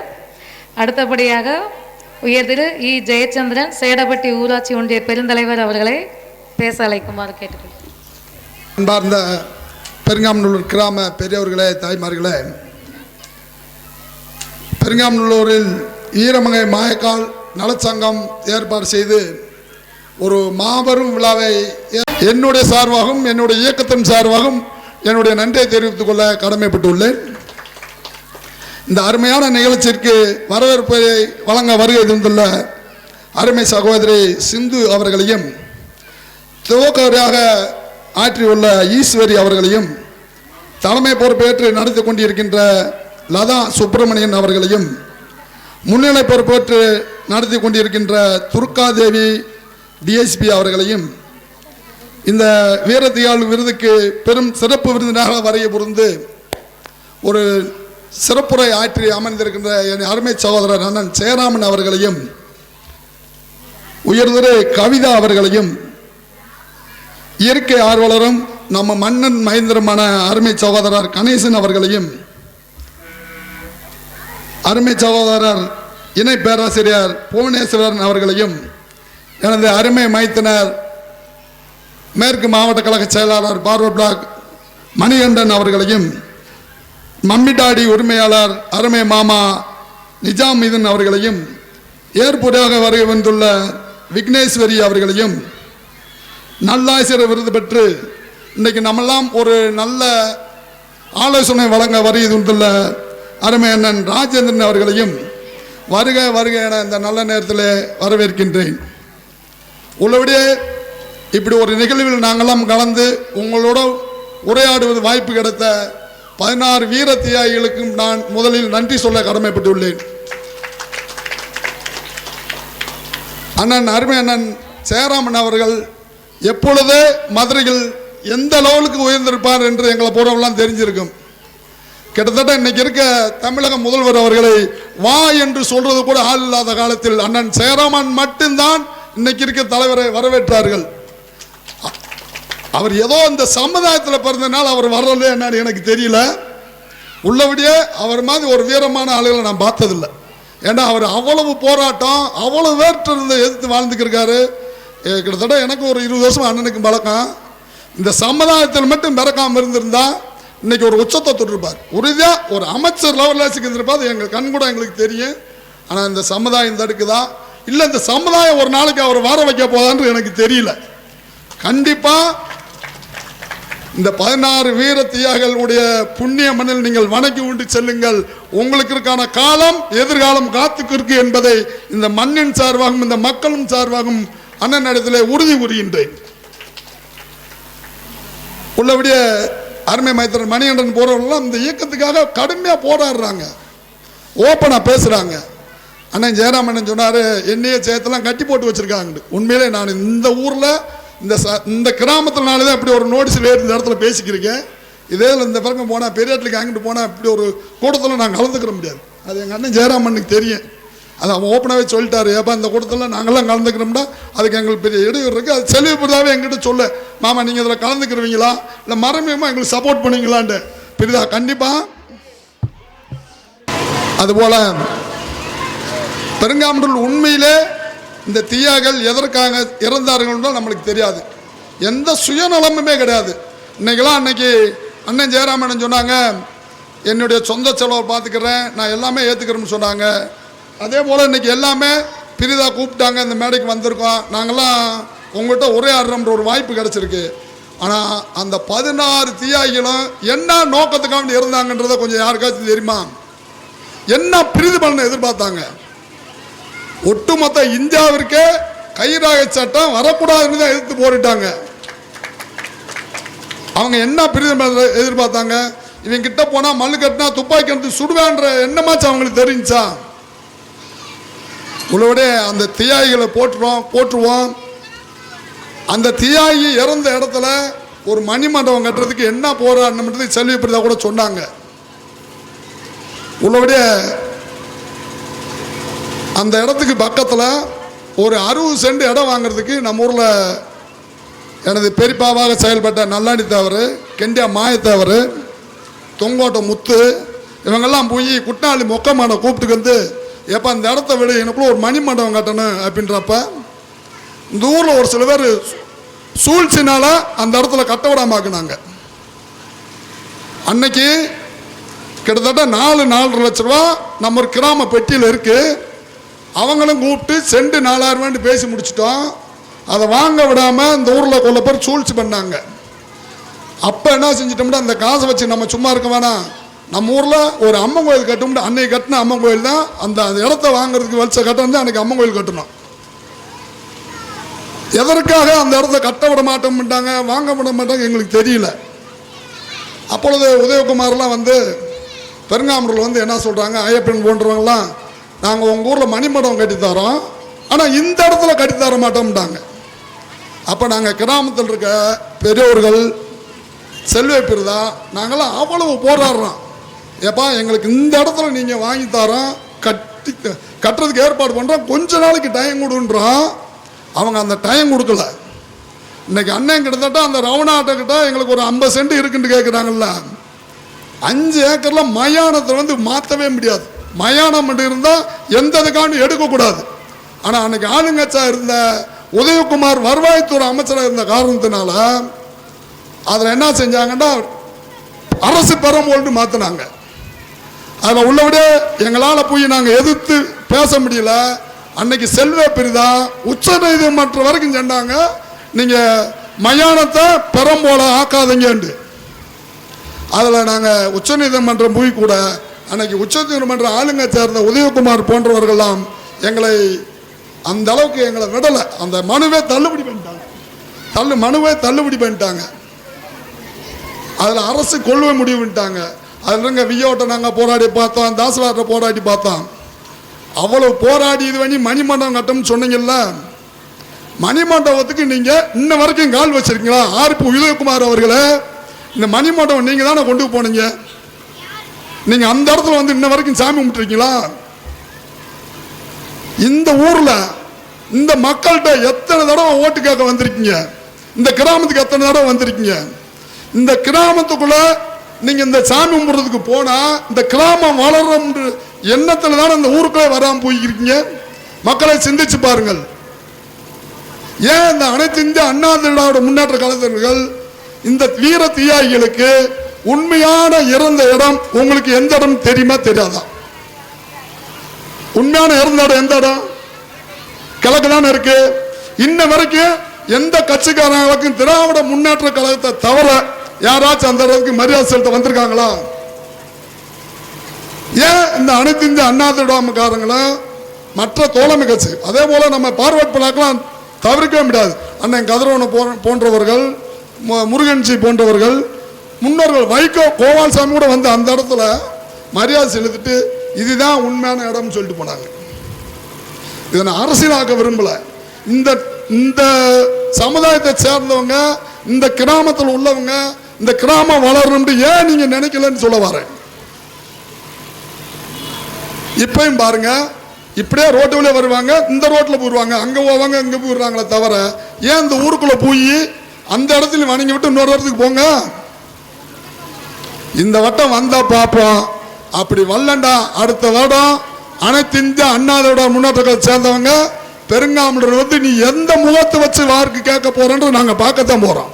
அடுத்தபடியாக உயர்திரு இ ஜெயச்சந்திரன் சேடப்பட்டி ஊராட்சி ஒன்றிய பெருந்தலைவர் அவர்களை பேச அழைக்குமாறு கேட்டுக்கொள்கிறேன். அன்பார்ந்த பெருங்காமநல்லூர் கிராம பெரியவர்களே, தாய்மார்களே, பெருங்காமநல்லூரில் ஈரமங்கை மாயக்கால் நலச்சங்கம் ஏற்பாடு செய்து ஒரு மாபெரும் விழாவை என்னுடைய சார்பாகவும் என்னுடைய இயக்கத்தின் சார்பாகவும் என்னுடைய நன்றியை தெரிவித்துக் கொள்ள கடமைப்பட்டுள்ளேன். இந்த அருமையான நிகழ்ச்சிக்கு வரவேற்பை வழங்க வருகை தந்துள்ள அருமை சகோதரி சிந்து அவர்களையும், துவக்கராக ஆற்றியுள்ள ஈஸ்வரி அவர்களையும், தலைமை பொறுப்பேற்று நடத்தி கொண்டிருக்கின்ற லதா சுப்பிரமணியன் அவர்களையும், முன்னிலை பொறுப்பேற்று நடத்தி கொண்டிருக்கின்ற துர்காதேவி டிஎஸ்பி அவர்களையும், இந்த வீரத்தியாள் விருதுக்கு பெரும் சிறப்பு விருந்தினராக வரைய புரிந்து ஒரு சிறப்புரை ஆற்றி அமர்ந்திருக்கின்ற என் அருமை சகோதரர் அண்ணன் ஜெயராமன் அவர்களையும், உயர்திரு கவிதா அவர்களையும், இயற்கை ஆர்வலரும் நம்ம மன்னன் மகேந்திரமான அருமை சகோதரர் கணேசன் அவர்களையும், அருமை சகோதரர் இணை பேராசிரியர் புவனேஸ்வரன் அவர்களையும், எனது அருமை மைத்தினர் மேற்கு மாவட்ட கழக செயலாளர் பார்வர்ட் பிளாக் மணிகண்டன் அவர்களையும், மம்மிடாடி உரிமையாளர் அருமை மாமா நிஜாமுதீன் அவர்களையும், ஏற்புரையாக வருகை வந்துள்ள விக்னேஸ்வரி அவர்களையும், நல்லாசிரியர் விருது பெற்று இன்றைக்கு நம்மெல்லாம் ஒரு நல்ல ஆலோசனை வழங்க வருகை வந்துள்ள அருமை அண்ணன் ராஜேந்திரன் அவர்களையும் வருக வருக என இந்த நல்ல நேரத்தில் வரவேற்கின்றேன். உள்ளபடியே இப்படி ஒரு நிகழ்வில் நாங்களாம் கலந்து உங்களோட உரையாடுவது வாய்ப்பு கிடைத்த 16 வீர தியாகிகளுக்கும் நான் முதலில் நன்றி சொல்ல கடமைப்பட்டுள்ளேன். அண்ணன் அருமை அண்ணன் ஜெயராமன் அவர்கள் எப்பொழுதே மதுரையில் எந்த லெவலுக்கு உயர்ந்திருப்பார் என்று எங்களை போறவெல்லாம் தெரிஞ்சிருக்கும். கிட்டத்தட்ட இன்னைக்கு இருக்க தமிழக முதல்வர் அவர்களை வா என்று சொல்றது கூட ஆள் இல்லாத காலத்தில் அண்ணன் ஜெயராமன் மட்டும்தான் இன்னைக்கு இருக்க தலைவரை வரவேற்றார்கள். அவர் ஏதோ இந்த சமுதாயத்தில் பிறந்தனால் அவர் வர்றது என்னன்னு எனக்கு தெரியல. உள்ளபடியே அவர் மாதிரி ஒரு வீரமான ஆளுகளை நான் பார்த்ததில்லை. ஏன்னா அவர் அவ்வளவு போராட்டம், அவ்வளவு வேற்றிருந்து எதிர்த்து வாழ்ந்துக்கிருக்காரு. கிட்டத்தட்ட எனக்கு ஒரு 20 வருஷம் அண்ணனுக்கு பழக்கம். இந்த சமுதாயத்தில் மட்டும் பிறக்காமல் இருந்திருந்தா இன்னைக்கு ஒரு உச்சத்தை தொட்டிருப்பார். உறுதியாக ஒரு அமைச்சர் லெவலில் சிக்கிருந்திருப்பார். எங்கள் கண் கூட எங்களுக்கு தெரியும். ஆனால் இந்த சமுதாயம் தடுக்குதா இல்லை இந்த சமுதாயம் ஒரு நாளைக்கு அவர் வார வைக்க போதான்னு எனக்கு தெரியல. கண்டிப்பாக இந்த 16 வீர தியாகிகளுடைய புண்ணிய மண்ணில் நீங்கள் வணங்கி உண்டு செல்லுங்கள். உங்களுக்கு இருக்கான காலம் எதிர்காலம் காத்துக்கு இருக்கு என்பதை இந்த மண்ணின் சார்பாகவும் இந்த மக்களும் சார்பாகவும் அண்ணன் இடத்திலே உறுதி கூறுகின்றேன். உள்ளபடியே அருமை மைத்திரன் மணிகண்டன் போறவர்கள்லாம் இந்த இயக்கத்துக்காக கடுமையாக போராடுறாங்க, ஓப்பனாக பேசுகிறாங்க. அண்ணன் ஜெயராமன் சொன்னார் என்னையே சேர்த்தெல்லாம் கட்டி போட்டு வச்சுருக்காங்க. உண்மையிலே நான் இந்த ஊரில் இந்த கிராமத்தினால தான் இப்படி ஒரு நோட்டீஸ் வேறு இந்த இடத்துல பேசிக்கிறேன். இதே இந்த பக்கம் போனால் பெரியாட்டுக்கு அங்கிட்டு போனால் இப்படி ஒரு கூட்டத்தில் நாங்கள் கலந்துக்கிற முடியாது. அது எங்கள் அண்ணன் ஜெயராமனுக்கு தெரியும். அது அவன் ஓப்பனாகவே சொல்லிட்டாரு, ஏப்பா இந்த கூட்டத்தில் நாங்களாம் கலந்துக்கிறோம்னா அதுக்கு எங்களுக்கு பெரிய இடையூறு இருக்குது. அது செலவுப்பதாகவே எங்கிட்ட சொல்ல, மாமா நீங்கள் இதில் கலந்துக்கிறவீங்களா இல்லை மரமியமாக எங்களுக்கு சப்போர்ட் பண்ணுவீங்களான்ட்டு பெரிதா. கண்டிப்பாக அதுபோல் பெருங்காமனூர் உண்மையிலே இந்த தியாகிகள் எதற்காக இறந்தார்கள் நம்மளுக்கு தெரியாது. எந்த சுயநலமுமே கிடையாது. இன்னைக்கெல்லாம் அன்னைக்கு அண்ணன் ஜெயராமன் சொன்னாங்க என்னுடைய சொந்த செலவை பார்த்துக்கிறேன், நான் எல்லாமே ஏற்றுக்கிறேன்னு சொன்னாங்க. அதே போல் இன்றைக்கி எல்லாமே பெரிதாக கூப்பிட்டாங்க, இந்த மேடைக்கு வந்திருக்கோம், நாங்கள்லாம் உங்கள்கிட்ட உரையாடுறோம்ன்ற ஒரு வாய்ப்பு கிடச்சிருக்கு. ஆனால் அந்த 16 தியாகிகளும் என்ன நோக்கத்துக்காக இருந்தாங்கன்றதை கொஞ்சம் யாருக்காச்சும் தெரியுமா? என்ன பிரதிபலனை எதிர்பார்த்தாங்க? ஒட்டுமொத்த இந்தியாவிற்கே கைராக சட்டம் வரக்கூடாதுன்னு தான் எதிர்த்து போரிட்டாங்க. அவங்க என்ன பிரதிபலனை எதிர்பார்த்தாங்க? இவங்க கிட்ட போனால் மல்லு கட்டினா துப்பாக்கி எடுத்து சுடுவேன்ற எண்ணமாச்சும் அவங்களுக்கு தெரிஞ்சா? உங்களோட அந்த தியாகிகளை போற்றுவோம். அந்த தியாகி இறந்த இடத்துல ஒரு மணிமண்டபம் கட்டுறதுக்கு என்ன போராடணும்ன்றது செல்வி பிரதா கூட சொன்னாங்க. உங்களோட அந்த இடத்துக்கு பக்கத்தில் ஒரு 60 சென்ட் இடம் வாங்கிறதுக்கு நம்ம ஊரில் எனது பெரியப்பாவாக செயல்பட்ட நல்லாணி தேவர், கெண்டியா மாயத்தேவர், தொங்கோட்டை முத்து இவங்கெல்லாம் போய் குட்டாளி மொக்கமான கூப்பிட்டுக்கு வந்து எப்போ அந்த இடத்த விட எனக்குள்ள ஒரு மணிமண்டபம் கட்டணும் அப்படின்றப்ப இந்த ஊரில் ஒரு சில பேர் சூழ்ச்சினால அந்த இடத்துல கட்ட விடாமாக்குனாங்க. அன்னைக்கு கிட்டத்தட்ட 4-4.5 லட்ச ரூபா நம்ம ஒரு கிராம பெட்டியில் இருக்குது. அவங்களும் கூப்பிட்டு செண்டு 4000 பேசி முடிச்சிட்டோம். அதை வாங்க விடாமல் இந்த ஊரில் கொள்ள பேர் சூழ்ச்சி பண்ணாங்க. அப்போ என்ன செஞ்சிட்டோம்னா அந்த காசை வச்சு நம்ம சும்மா இருக்க வேணாம், நம்ம ஊரில் ஒரு அம்மன் கோயில் கட்டணும். அன்னைக்கு கட்டின அம்மன் கோயில் தான் அந்த இடத்த வாங்குறதுக்கு வச்ச கட்டணம் தான் அன்னைக்கு அம்மன் கோயில் கட்டணும். எதற்காக அந்த இடத்த கட்ட விட மாட்டோம்ட்டாங்க, வாங்க விட மாட்டாங்க எங்களுக்கு தெரியல. அப்பொழுது உதயகுமார்லாம் வந்து பெருங்காமூரில் வந்து என்ன சொல்கிறாங்க, ஐயப்பன் போன்றவங்களாம் நாங்கள் உங்கள் ஊரில் மணிமண்டபம் கட்டித்தரோம், ஆனால் இந்த இடத்துல கட்டித்தர மாட்டோம்ட்டாங்க. அப்போ நாங்கள் கிராமத்தில் இருக்க பெரியவர்கள் செல்வே பிரிதா நாங்களாம் அவ்வளவு போராடுறோம். ஏப்பா எங்களுக்கு இந்த இடத்துல நீங்கள் வாங்கி தரோம், கட்டுறதுக்கு ஏற்பாடு பண்ணுறோம், கொஞ்ச நாளைக்கு டைம் கொடுன்றோம். அவங்க அந்த டைம் கொடுக்கல. இன்னைக்கு அண்ணன் கிட்டத்தட்ட அந்த ரவணாட்டக்கிட்ட எங்களுக்கு ஒரு 50 சென்ட் இருக்குன்னு கேட்குறாங்கல்ல. 5 ஏக்கரில் மயானத்தை வந்து மாற்றவே முடியாது. மயானம் மட்டும் இருந்தால் எந்த இதுக்காண்டும் எடுக்கக்கூடாது. ஆனால் அன்னைக்கு ஆளுங்கட்சா இருந்த உதயகுமார் வருவாய்த்துறை அமைச்சராக இருந்த காரணத்தினால அதில் என்ன செஞ்சாங்கன்னா அரசு பெரம்போல்னு மாற்றினாங்க. அதில் உள்ளபடியே எங்களால் போய் நாங்கள் எதிர்த்து பேச முடியல. அன்னைக்கு செல்வ பிரிதா உச்ச நீதிமன்றம் வரைக்கும் சொன்னாங்க, நீங்கள் மயானத்தை பெரம்போல ஆக்காதீங்கன்னு. அதில் நாங்கள் உச்ச நீதிமன்றம் போய் கூட அன்னைக்கு உச்ச நீதிமன்ற ஆளுங்க சேர்ந்த உதயகுமார் போன்றவர்கள்லாம் எங்களை அந்த அளவுக்கு எங்களை விடலை. அந்த மனுவே தள்ளுபடி பண்ணிட்டாங்க, மனுவே தள்ளுபடி பண்ணிட்டாங்க. அதில் அரசு கொள்கை முடிவு பண்ணிட்டாங்க. அதில் இருங்க வியோட்ட நாங்கள் போராடி பார்த்தோம், தாசவாட்ட போராடி பார்த்தோம். அவ்வளவு போராடி இது பண்ணி மணிமண்டபம் கட்டணும்னு சொன்னீங்கல்ல, மணிமண்டபத்துக்கு நீங்கள் இன்ன வரைக்கும் கால் வச்சிருக்கீங்களா? ஆர்பி உதயகுமார் அவர்களே, இந்த மணிமண்டபம் நீங்கள் தானே கொண்டு போனீங்க. நீங்கள் அந்த இடத்துல வந்து இன்ன வரைக்கும் சாமி கும்பிட்டுருக்கீங்களா? இந்த ஊரில் இந்த மக்கள்கிட்ட எத்தனை தடவை ஓட்டு கேட்க வந்திருக்கீங்க? இந்த கிராமத்துக்கு எத்தனை தடவை வந்திருக்கீங்க? இந்த கிராமத்துக்குள்ள நீங்க இந்த சாமி கும்பிட்றதுக்கு போனா இந்த கிராமம் வளரும் எண்ணத்துல தானே இந்த ஊருக்குள்ளே வராமல் போயிருக்கீங்க. மக்களை சிந்திச்சு பாருங்கள். ஏன் இந்த அனைத்து இந்திய அண்ணா திராவிட முன்னேற்ற கலைஞர்கள் இந்த வீர தியாகிகளுக்கு உண்மையான இறந்த இடம் உங்களுக்கு எந்த இடம் தெரியுமா தெரியாதா? உண்மையான இறந்த இடம் எந்த இடம்? கிழக்கு தானே இருக்கு. இன்ன வரைக்கும் எந்த கட்சிக்காரங்களுக்கும் திராவிட முன்னேற்ற கழகத்தை தவிர யாராச்சும் அந்த அளவுக்கு மரியாதை செலுத்த வந்திருக்காங்களா? ஏன் இந்த அனைத்து இந்திய அண்ணா திராவிடக்காரங்களும் மற்ற தோழமை கட்சி அதே போல நம்ம பார்வர்ட் பிளாக்லாம் தவிர்க்கவே முடியாது. அண்ணன் கதிரவனை போன்றவர்கள், முருகன்ஜி போன்றவர்கள், முன்னோர்கள், வைகோ கோபால்சாமி கூட வந்து அந்த இடத்துல மரியாதை செலுத்திட்டு இதுதான் உண்மையான இடம்னு சொல்லிட்டு போனாங்க. இதை நான் அரசியலாக்க விரும்பல. இந்த சமுதாயத்தை சேர்ந்தவங்க, இந்த கிராமத்தில் உள்ளவங்க, இந்த கிராமம் வளரணும்னு ஏன் நீங்க நினைக்கலன்னு சொல்ல வரேன். இப்பயும் பாருங்க, இப்படியே ரோட்டுல வருவாங்க, இந்த ரோட்ல போடுவாங்க, அங்க போவாங்க, இங்க போடுறாங்களே தவிர ஏன் இந்த ஊருக்குள்ள போய் அந்த இடத்துல வணங்கி விட்டு இன்னொரு இடத்துக்கு போங்க. இந்த வட்டம் வந்தா பார்ப்போம். அப்படி வரலண்டா அடுத்த வருடம் அனைத்து இந்திய அண்ணா திராவிட முன்னேற்றத்தை சேர்ந்தவங்க பெருங்காமூர் வந்து நீ எந்த முகத்தை வச்சு வாருக்கு கேட்க போறேன்னு நாங்க பார்க்கத்தான் போறோம்.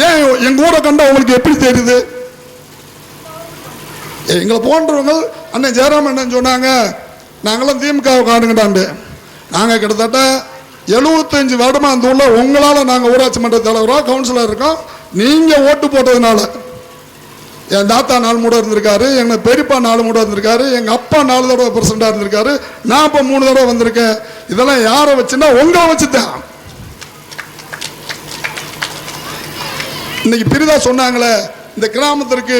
ஏன் எங்க ஊரை கண்டா உங்களுக்கு எப்படி தெரியுது? எங்களை போன்றவங்க அண்ணன் ஜெயராமன் அண்ணன் சொன்னாங்க, நாங்களாம் திமுக காணுங்கடாண்டு. நாங்கள் கிட்டத்தட்ட 75 வருடமா அந்த ஊர்ல உங்களால் நாங்கள் ஊராட்சி மன்ற தலைவராக கவுன்சிலர் இருக்கோம். நீங்கள் ஓட்டு போட்டதுனால என் தாத்தா 4 முறை இருந்திருக்காரு, எங்கள் பெரியப்பா 4 முறை இருந்திருக்காரு, எங்கள் அப்பா 4 தடவை பிரசிடண்டாக இருந்திருக்காரு, நான் இப்போ 3 தடவை வந்திருக்கேன். இதெல்லாம் யாரை வச்சுன்னா உங்களை வச்சுதான். இன்னைக்கு பிரிதா சொன்னாங்களே, இந்த கிராமத்திற்கு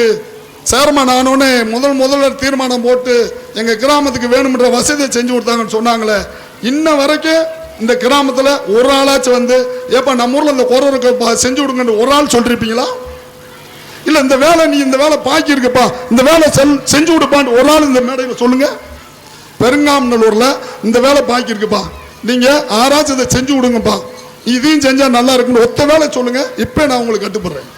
சேர்மன் ஆனோன்னு முதல்ல தீர்மானம் போட்டு எங்கள் கிராமத்துக்கு வேணும்ன்ற வசதியை செஞ்சு கொடுத்தாங்கன்னு சொன்னாங்களே, இன்ன வரைக்கும் இந்த கிராமத்தில் ஒரு ஆளாச்சும் வந்து ஏப்பா நம்ம ஊரில் இந்த குறை செஞ்சு கொடுங்கன்னு ஒரு ஆள் சொல்லிருப்பீங்களா? இல்லை இந்த வேலை நீ இந்த வேலை பாக்கி இருக்குப்பா, இந்த வேலை செஞ்சு கொடுப்பான்னு ஒரு ஆள் இந்த மேடையில் சொல்லுங்க. பெருங்காமநல்லூரில் இந்த வேலை பாக்கி இருக்குப்பா, நீங்கள் ஆராய்ச்சி இதை செஞ்சு கொடுங்கப்பா, இதையும் செஞ்சால் நல்லா இருக்குன்னு ஒத்த வேலை சொல்லுங்க. இப்போ நான் உங்களுக்கு கட்டுப்படுறேன்.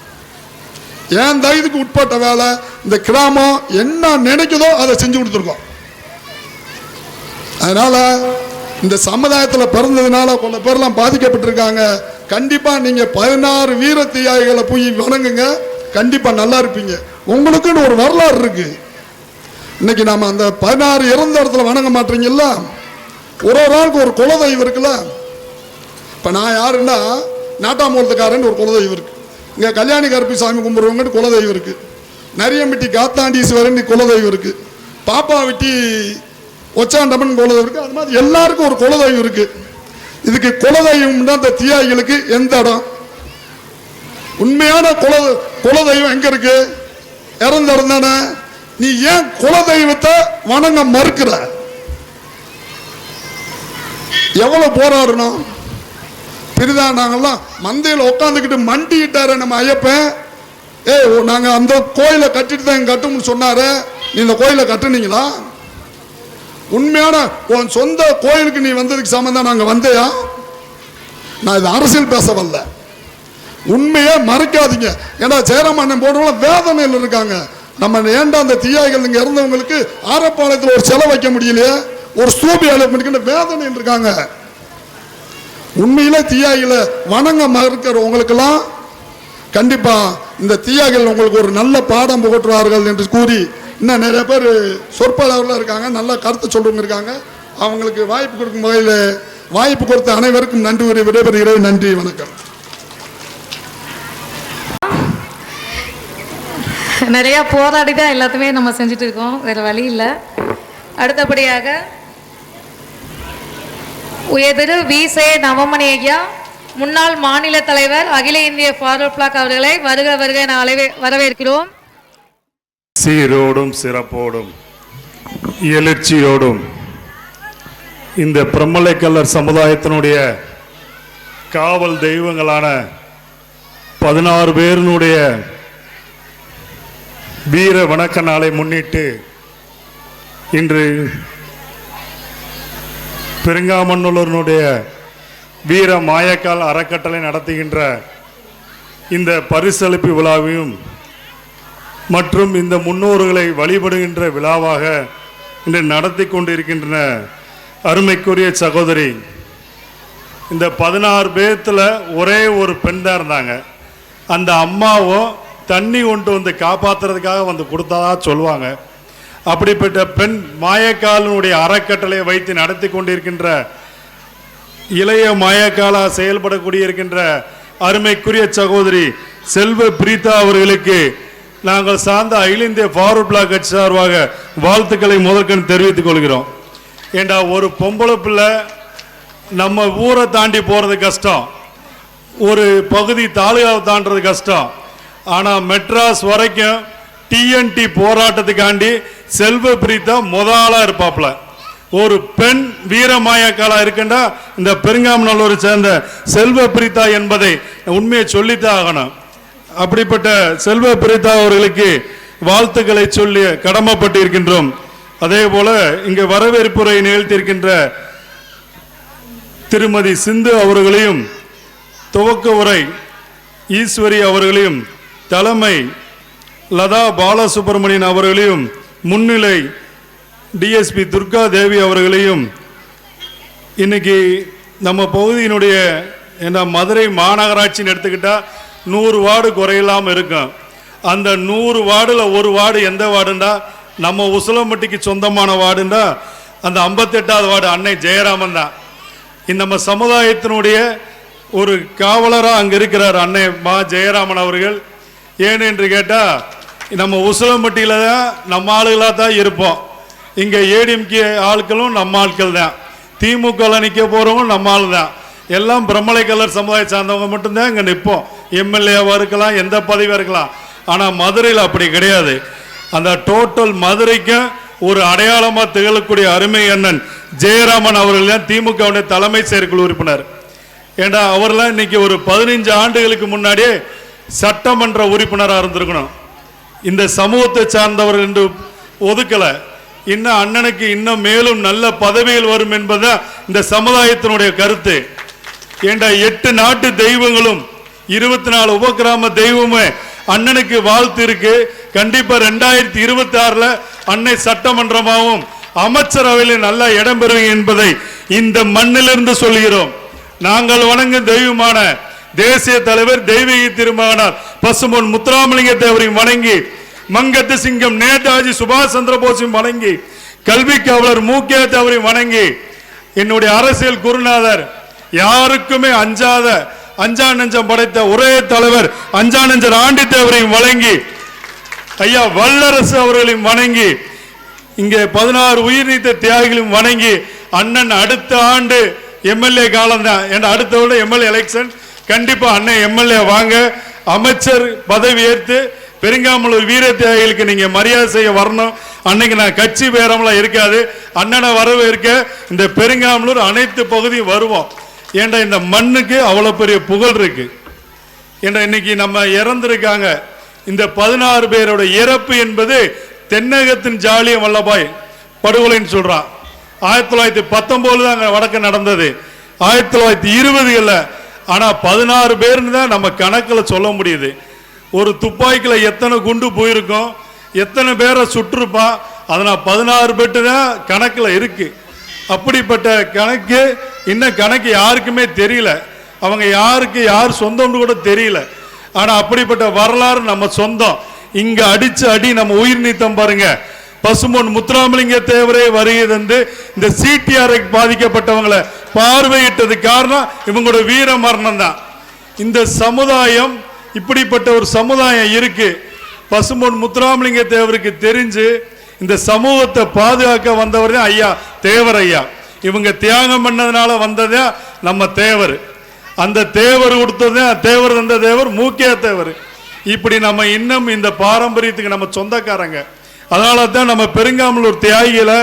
ஏன் தைரியத்துக்கு உட்பட்ட வேலை இந்த கிராமம் என்ன நினைக்குதோ அதை செஞ்சு கொடுத்துருக்கோம். அதனால இந்த சமுதாயத்தில் பிறந்ததுனால கொஞ்ச பேர்லாம் பாதிக்கப்பட்டிருக்காங்க. கண்டிப்பா நீங்க 16 வீர தியாகிகளை போய் வணங்குங்க, கண்டிப்பா நல்லா இருப்பீங்க. உங்களுக்குன்னு ஒரு வரலாறு இருக்கு. இன்னைக்கு நாம அந்த 16 இறந்த இடத்துல வணங்க மாட்டீங்கல்ல, ஒரு ஆளுக்கு ஒரு குலதெய்வம் இருக்குல்ல. இப்போ நான் யாருன்னா நாட்டாமூலத்துக்காரன் ஒரு குலதெய்வம் இருக்குது, இங்கே கல்யாணி கருப்பி சாமி கும்பிட்றவங்கன்னு குலதெய்வம் இருக்குது, நரியம்பட்டி காத்தாண்டீஸ்வரன் குலதெய்வம் இருக்குது, பாப்பா வெட்டி ஒச்சாண்டமன் குலதெய்வம் இருக்குது. அது மாதிரி எல்லாருக்கும் ஒரு குலதெய்வம் இருக்குது. இதுக்கு குலதெய்வம் தான் இந்த தியாகிகளுக்கு எந்த இடம்? உண்மையான குலதெய்வம் எங்க இருக்கு? இறந்த இடம் தானே. நீ ஏன் குலதெய்வத்தை வணங்க மறுக்கிற? எவ்வளவு போராடணும்? பெரிதா நாங்கெல்லாம் மந்தையில் உட்காந்துக்கிட்டு மண்டிக்கிட்டாரு நம்ம ஐயப்பன். நாங்க அந்த கோயிலை கட்டிட்டு தான் கட்டும்னு சொன்னாரு. நீ இந்த கோயிலை கட்டுனீங்களா? உண்மையான உன் சொந்த கோயிலுக்கு நீ வந்ததுக்கு சம்பந்தம் நாங்க வந்தையா? நான் இது அரசியல் பேச வரல. உண்மையை மறைக்காதீங்க. ஏன்னா ஜெயராமன் போடுறவங்க வேதனையில் இருக்காங்க. நம்ம ஏண்டா அந்த தியாகிகள் இங்க இறந்தவங்களுக்கு ஆரப்பாளையத்தில் ஒரு செலவு வைக்க முடியலையே, ஒரு ஸ்தூபி அழைப்பு வேதனையில் இருக்காங்க. உண்மையில தியாகிகளை வணங்க மறுக்கிறவங்களுக்கெல்லாம் கண்டிப்பா இந்த தியாகிகள் உங்களுக்கு ஒரு நல்ல பாடம் புகற்றுவார்கள் என்று கூறி, இன்னும் நிறைய பேர் சொற்பொழிவுல இருக்காங்க, நல்ல கருத்து சொல்றவங்க இருக்காங்க. அவங்களுக்கு வாய்ப்பு கொடுக்கும் வகையில் வாய்ப்பு கொடுத்த அனைவருக்கும் நன்றி கூறி விடைபெறுகிறேன். நன்றி, வணக்கம். நிறையா போராடி தான் எல்லாத்தையுமே நம்ம செஞ்சுட்டு இருக்கோம், வேறு வழி இல்லை. அடுத்தபடியாக உயர்திரு வி.சே. நவமணி ஐயா, முன்னாள் மாநில தலைவர், அகில இந்திய ஃபார்வர்ட் பிளாக் அவர்களை வருக வருக என வரவேற்கிறோம். சீரோடும் சிறப்போடும் எழுச்சியோடும் இந்த பிரம்மலைக்கல்லர் சமுதாயத்தினுடைய காவல் தெய்வங்களான 16 பேருனுடைய வீர வணக்க நாளை முன்னிட்டு இன்று பெருங்காமநல்லூரினுடைய வீர மாயக்கால் அறக்கட்டளை நடத்துகின்ற இந்த பரிசளிப்பு விழாவையும் மற்றும் இந்த முன்னோர்களை வழிபடுகின்ற விழாவாக இன்று நடத்தி கொண்டிருக்கின்ற அருமைக்குரிய சகோதரி, இந்த 16 பேர்த்தில் ஒரே ஒரு பெண் தான் இருந்தாங்க. அந்த அம்மாவும் தண்ணி கொண்டு வந்து காப்பாற்றுறதுக்காக வந்து கொடுத்ததா சொல்லுவாங்க. அப்படிப்பட்ட பெண் மாயக்காலினுடைய அறக்கட்டளையை வைத்து நடத்தி கொண்டிருக்கின்ற இளைய மாயக்காலா செயல்படக்கூடிய இருக்கின்ற அருமைக்குரிய சகோதரி செல்வ பிரீதா அவர்களுக்கு நாங்கள் சார்ந்த அகில இந்திய ஃபார்வர்ட் பிளாக் கட்சி சார்பாக வாழ்த்துக்களை முதற்கண் தெரிவித்துக் கொள்கிறோம். ஏண்டா ஒரு பொம்பளை பிள்ளை நம்ம ஊரை தாண்டி போகிறது கஷ்டம், ஒரு பகுதி தாலுகாவை தாண்டது கஷ்டம். ஆனால் மெட்ராஸ் வரைக்கும் டிஎன்டி போராட்டத்துக்காண்டி செல்வ பிரீதா முதலாக இருப்பாப்புல. ஒரு பெண் வீரமாயக்காலா இருக்கின்றா இந்த பெருங்காமநல்லூரை சேர்ந்த செல்வ பிரீதா என்பதை உண்மையை சொல்லித்தான் ஆகணும். அப்படிப்பட்ட செல்வ பிரீதா அவர்களுக்கு வாழ்த்துக்களை சொல்லி கடமைப்பட்டு இருக்கின்றோம். அதே போல இங்கு வரவேற்புரை நிகழ்த்தியிருக்கின்ற திருமதி சிந்து அவர்களையும், துவக்க உரை ஈஸ்வரி அவர்களையும், தலைமை லதா பாலசுப்ரமணியன் அவர்களையும், முன்னிலை டிஎஸ்பி துர்கா தேவி அவர்களையும், இன்னைக்கு நம்ம பகுதியினுடைய என்ன மதுரை மாநகராட்சின்னு எடுத்துக்கிட்டால் 100 வார்டு குறையில்லாமல் இருக்கும். அந்த 100 வார்டில் ஒரு வார்டு எந்த வார்டுண்டா நம்ம உசிலம்பட்டிக்கு சொந்தமான வார்டுண்டா அந்த 58வது வார்டு அன்னை ஜெயராமன் தான். இந்த நம்ம சமுதாயத்தினுடைய ஒரு காவலராக அங்கே இருக்கிறார் அன்னை மா ஜெயராமன் அவர்கள். ஏன்னு என்று கேட்டால் நம்ம உசிலம்பட்டியில் தான் நம்ம ஆளுகளாக தான் இருப்போம். இங்கே ஏடிஎம்கே ஆட்களும் நம்ம ஆட்கள் தான், திமுக நிற்க போகிறவங்க நம்ம ஆள் தான். எல்லாம் பிரம்மலைக்கல்லர் சமுதாயம் சார்ந்தவங்க மட்டும்தான் இங்கே நிற்போம். எம்எல்ஏவாக இருக்கலாம், எந்த பதவியாக இருக்கலாம். ஆனால் மதுரையில் அப்படி கிடையாது. அந்த டோட்டல் மதுரைக்கும் ஒரு அடையாளமாக திகழக்கூடிய அருமை அண்ணன் ஜெயராமன் அவர்கள் தான் திமுகவுடைய தலைமை செயற்குழு உறுப்பினர். ஏண்டா அவர்லாம் இன்னைக்கு ஒரு 15 ஆண்டுகளுக்கு முன்னாடியே சட்டமன்ற உறுப்பினராக இருந்திருக்கணும். இந்த சமூகத்தை சார்ந்தவர் என்று ஒதுக்கலை. இன்னும் அண்ணனுக்கு இன்னும் மேலும் நல்ல பதவிகள் வரும் என்பதுதான் இந்த சமுதாயத்தினுடைய கருத்து. ஏண்டா 8 நாட்டு தெய்வங்களும் 24 உபகிராம தெய்வமே அண்ணனுக்கு வாழ்த்து இருக்கு. கண்டிப்பா 2026 அன்னை சட்டமன்றமாகவும் அமைச்சரவையில் நல்ல இடம் பெறும் என்பதை இந்த மண்ணிலிருந்து சொல்கிறோம். நாங்கள் வணங்கும் தெய்வமான தேசிய தலைவர் தெய்வீக திருமகனார் பசும்பொன் முத்துராமலிங்க தேவரையும் வணங்கி, மங்கத்து சிங்கம் நேதாஜி சுபாஷ் சந்திர போஸையும் வணங்கி, கல்வி காவலர் மூக்கே தேவரையும் வணங்கி, என்னுடைய அரசியல் குருநாதர் யாருக்குமே அஞ்சாத அஞ்சா நெஞ்சம் படைத்த ஒரே தலைவர் அஞ்சா நெஞ்சர் ஆண்டித்தேவரையும் வழங்கி ஐயா வல்லரசு அவர்களையும் வணங்கி இங்கே 16 உயிர் நீத்த தியாகிகளையும் வணங்கி அண்ணன் அடுத்த ஆண்டு எம்எல்ஏ காலம் தான் என் அடுத்த விட எம்எல்ஏ எலெக்ஷன் கண்டிப்பா அண்ணன் எம்எல்ஏ வாங்க அமைச்சர் பதவி ஏற்று பெருங்காமலூர் வீர தியாகிகளுக்கு நீங்க மரியாதை செய்ய வரணும். அன்னைக்கு நான் கட்சி பேரம்லாம் இருக்காது, அண்ணனை வரவேற்க இந்த பெருங்காமலூர் அனைத்து பகுதியும் வருவோம். ஏண்டா இந்த மண்ணுக்கு அவ்வளவு பெரிய புகழ் இருக்கு. ஏண்டா இன்னைக்கு நம்ம இறந்திருக்காங்க. இந்த 16 பேரோட இறப்பு என்பது தென்னகத்தின் ஜாலிய வல்லபாய் படுகொலைன்னு சொல்றான். 1919 தான் வடக்கு நடந்தது, 1920 ஆனா 16 பேர்னு தான் நம்ம கணக்கில் சொல்ல முடியுது. ஒரு துப்பாக்கியில் எத்தனை குண்டு போயிருக்கும், எத்தனை பேரை சுற்றிருப்பான், அதனால் 16 பேட்டு தான் கணக்கில் இருக்கு. அப்படிப்பட்ட கணக்கு இன்னும் கணக்கு யாருக்குமே தெரியல. அவங்க யாருக்கு யார் சொந்தம்னு கூட தெரியல. ஆனால் அப்படிப்பட்ட வரலாறு நம்ம சொந்தம். இங்க அடிச்ச அடி நம்ம உயிர் நீத்தம் பாருங்க. பசும்பொன் முத்துராமலிங்க தேவரே வருகை தந்து இந்த சிடிஆர் பாதிக்கப்பட்டவங்களை பார்வையிட்டது காரணம் இவங்களோட வீர மரணம் தான். இந்த சமுதாயம் இப்படிப்பட்ட ஒரு சமுதாயம் இருக்கு. பசும்பொன் முத்துராமலிங்க தேவருக்கு தெரிஞ்சு இந்த சமூகத்தை பாதுகாக்க வந்தவர் தான் ஐயா தேவர் ஐயா. இவங்க தியாகம் பண்ணதுனால வந்ததே நம்ம தேவர். அந்த தேவர் கொடுத்தது தேவர் தந்த தேவர் மூக்கிய தேவர். இப்படி நம்ம இன்னும் இந்த பாரம்பரியத்துக்கு நம்ம சொந்தக்காரங்க. அதனால தான் நம்ம பெருங்காமலூர் தியாகிகளை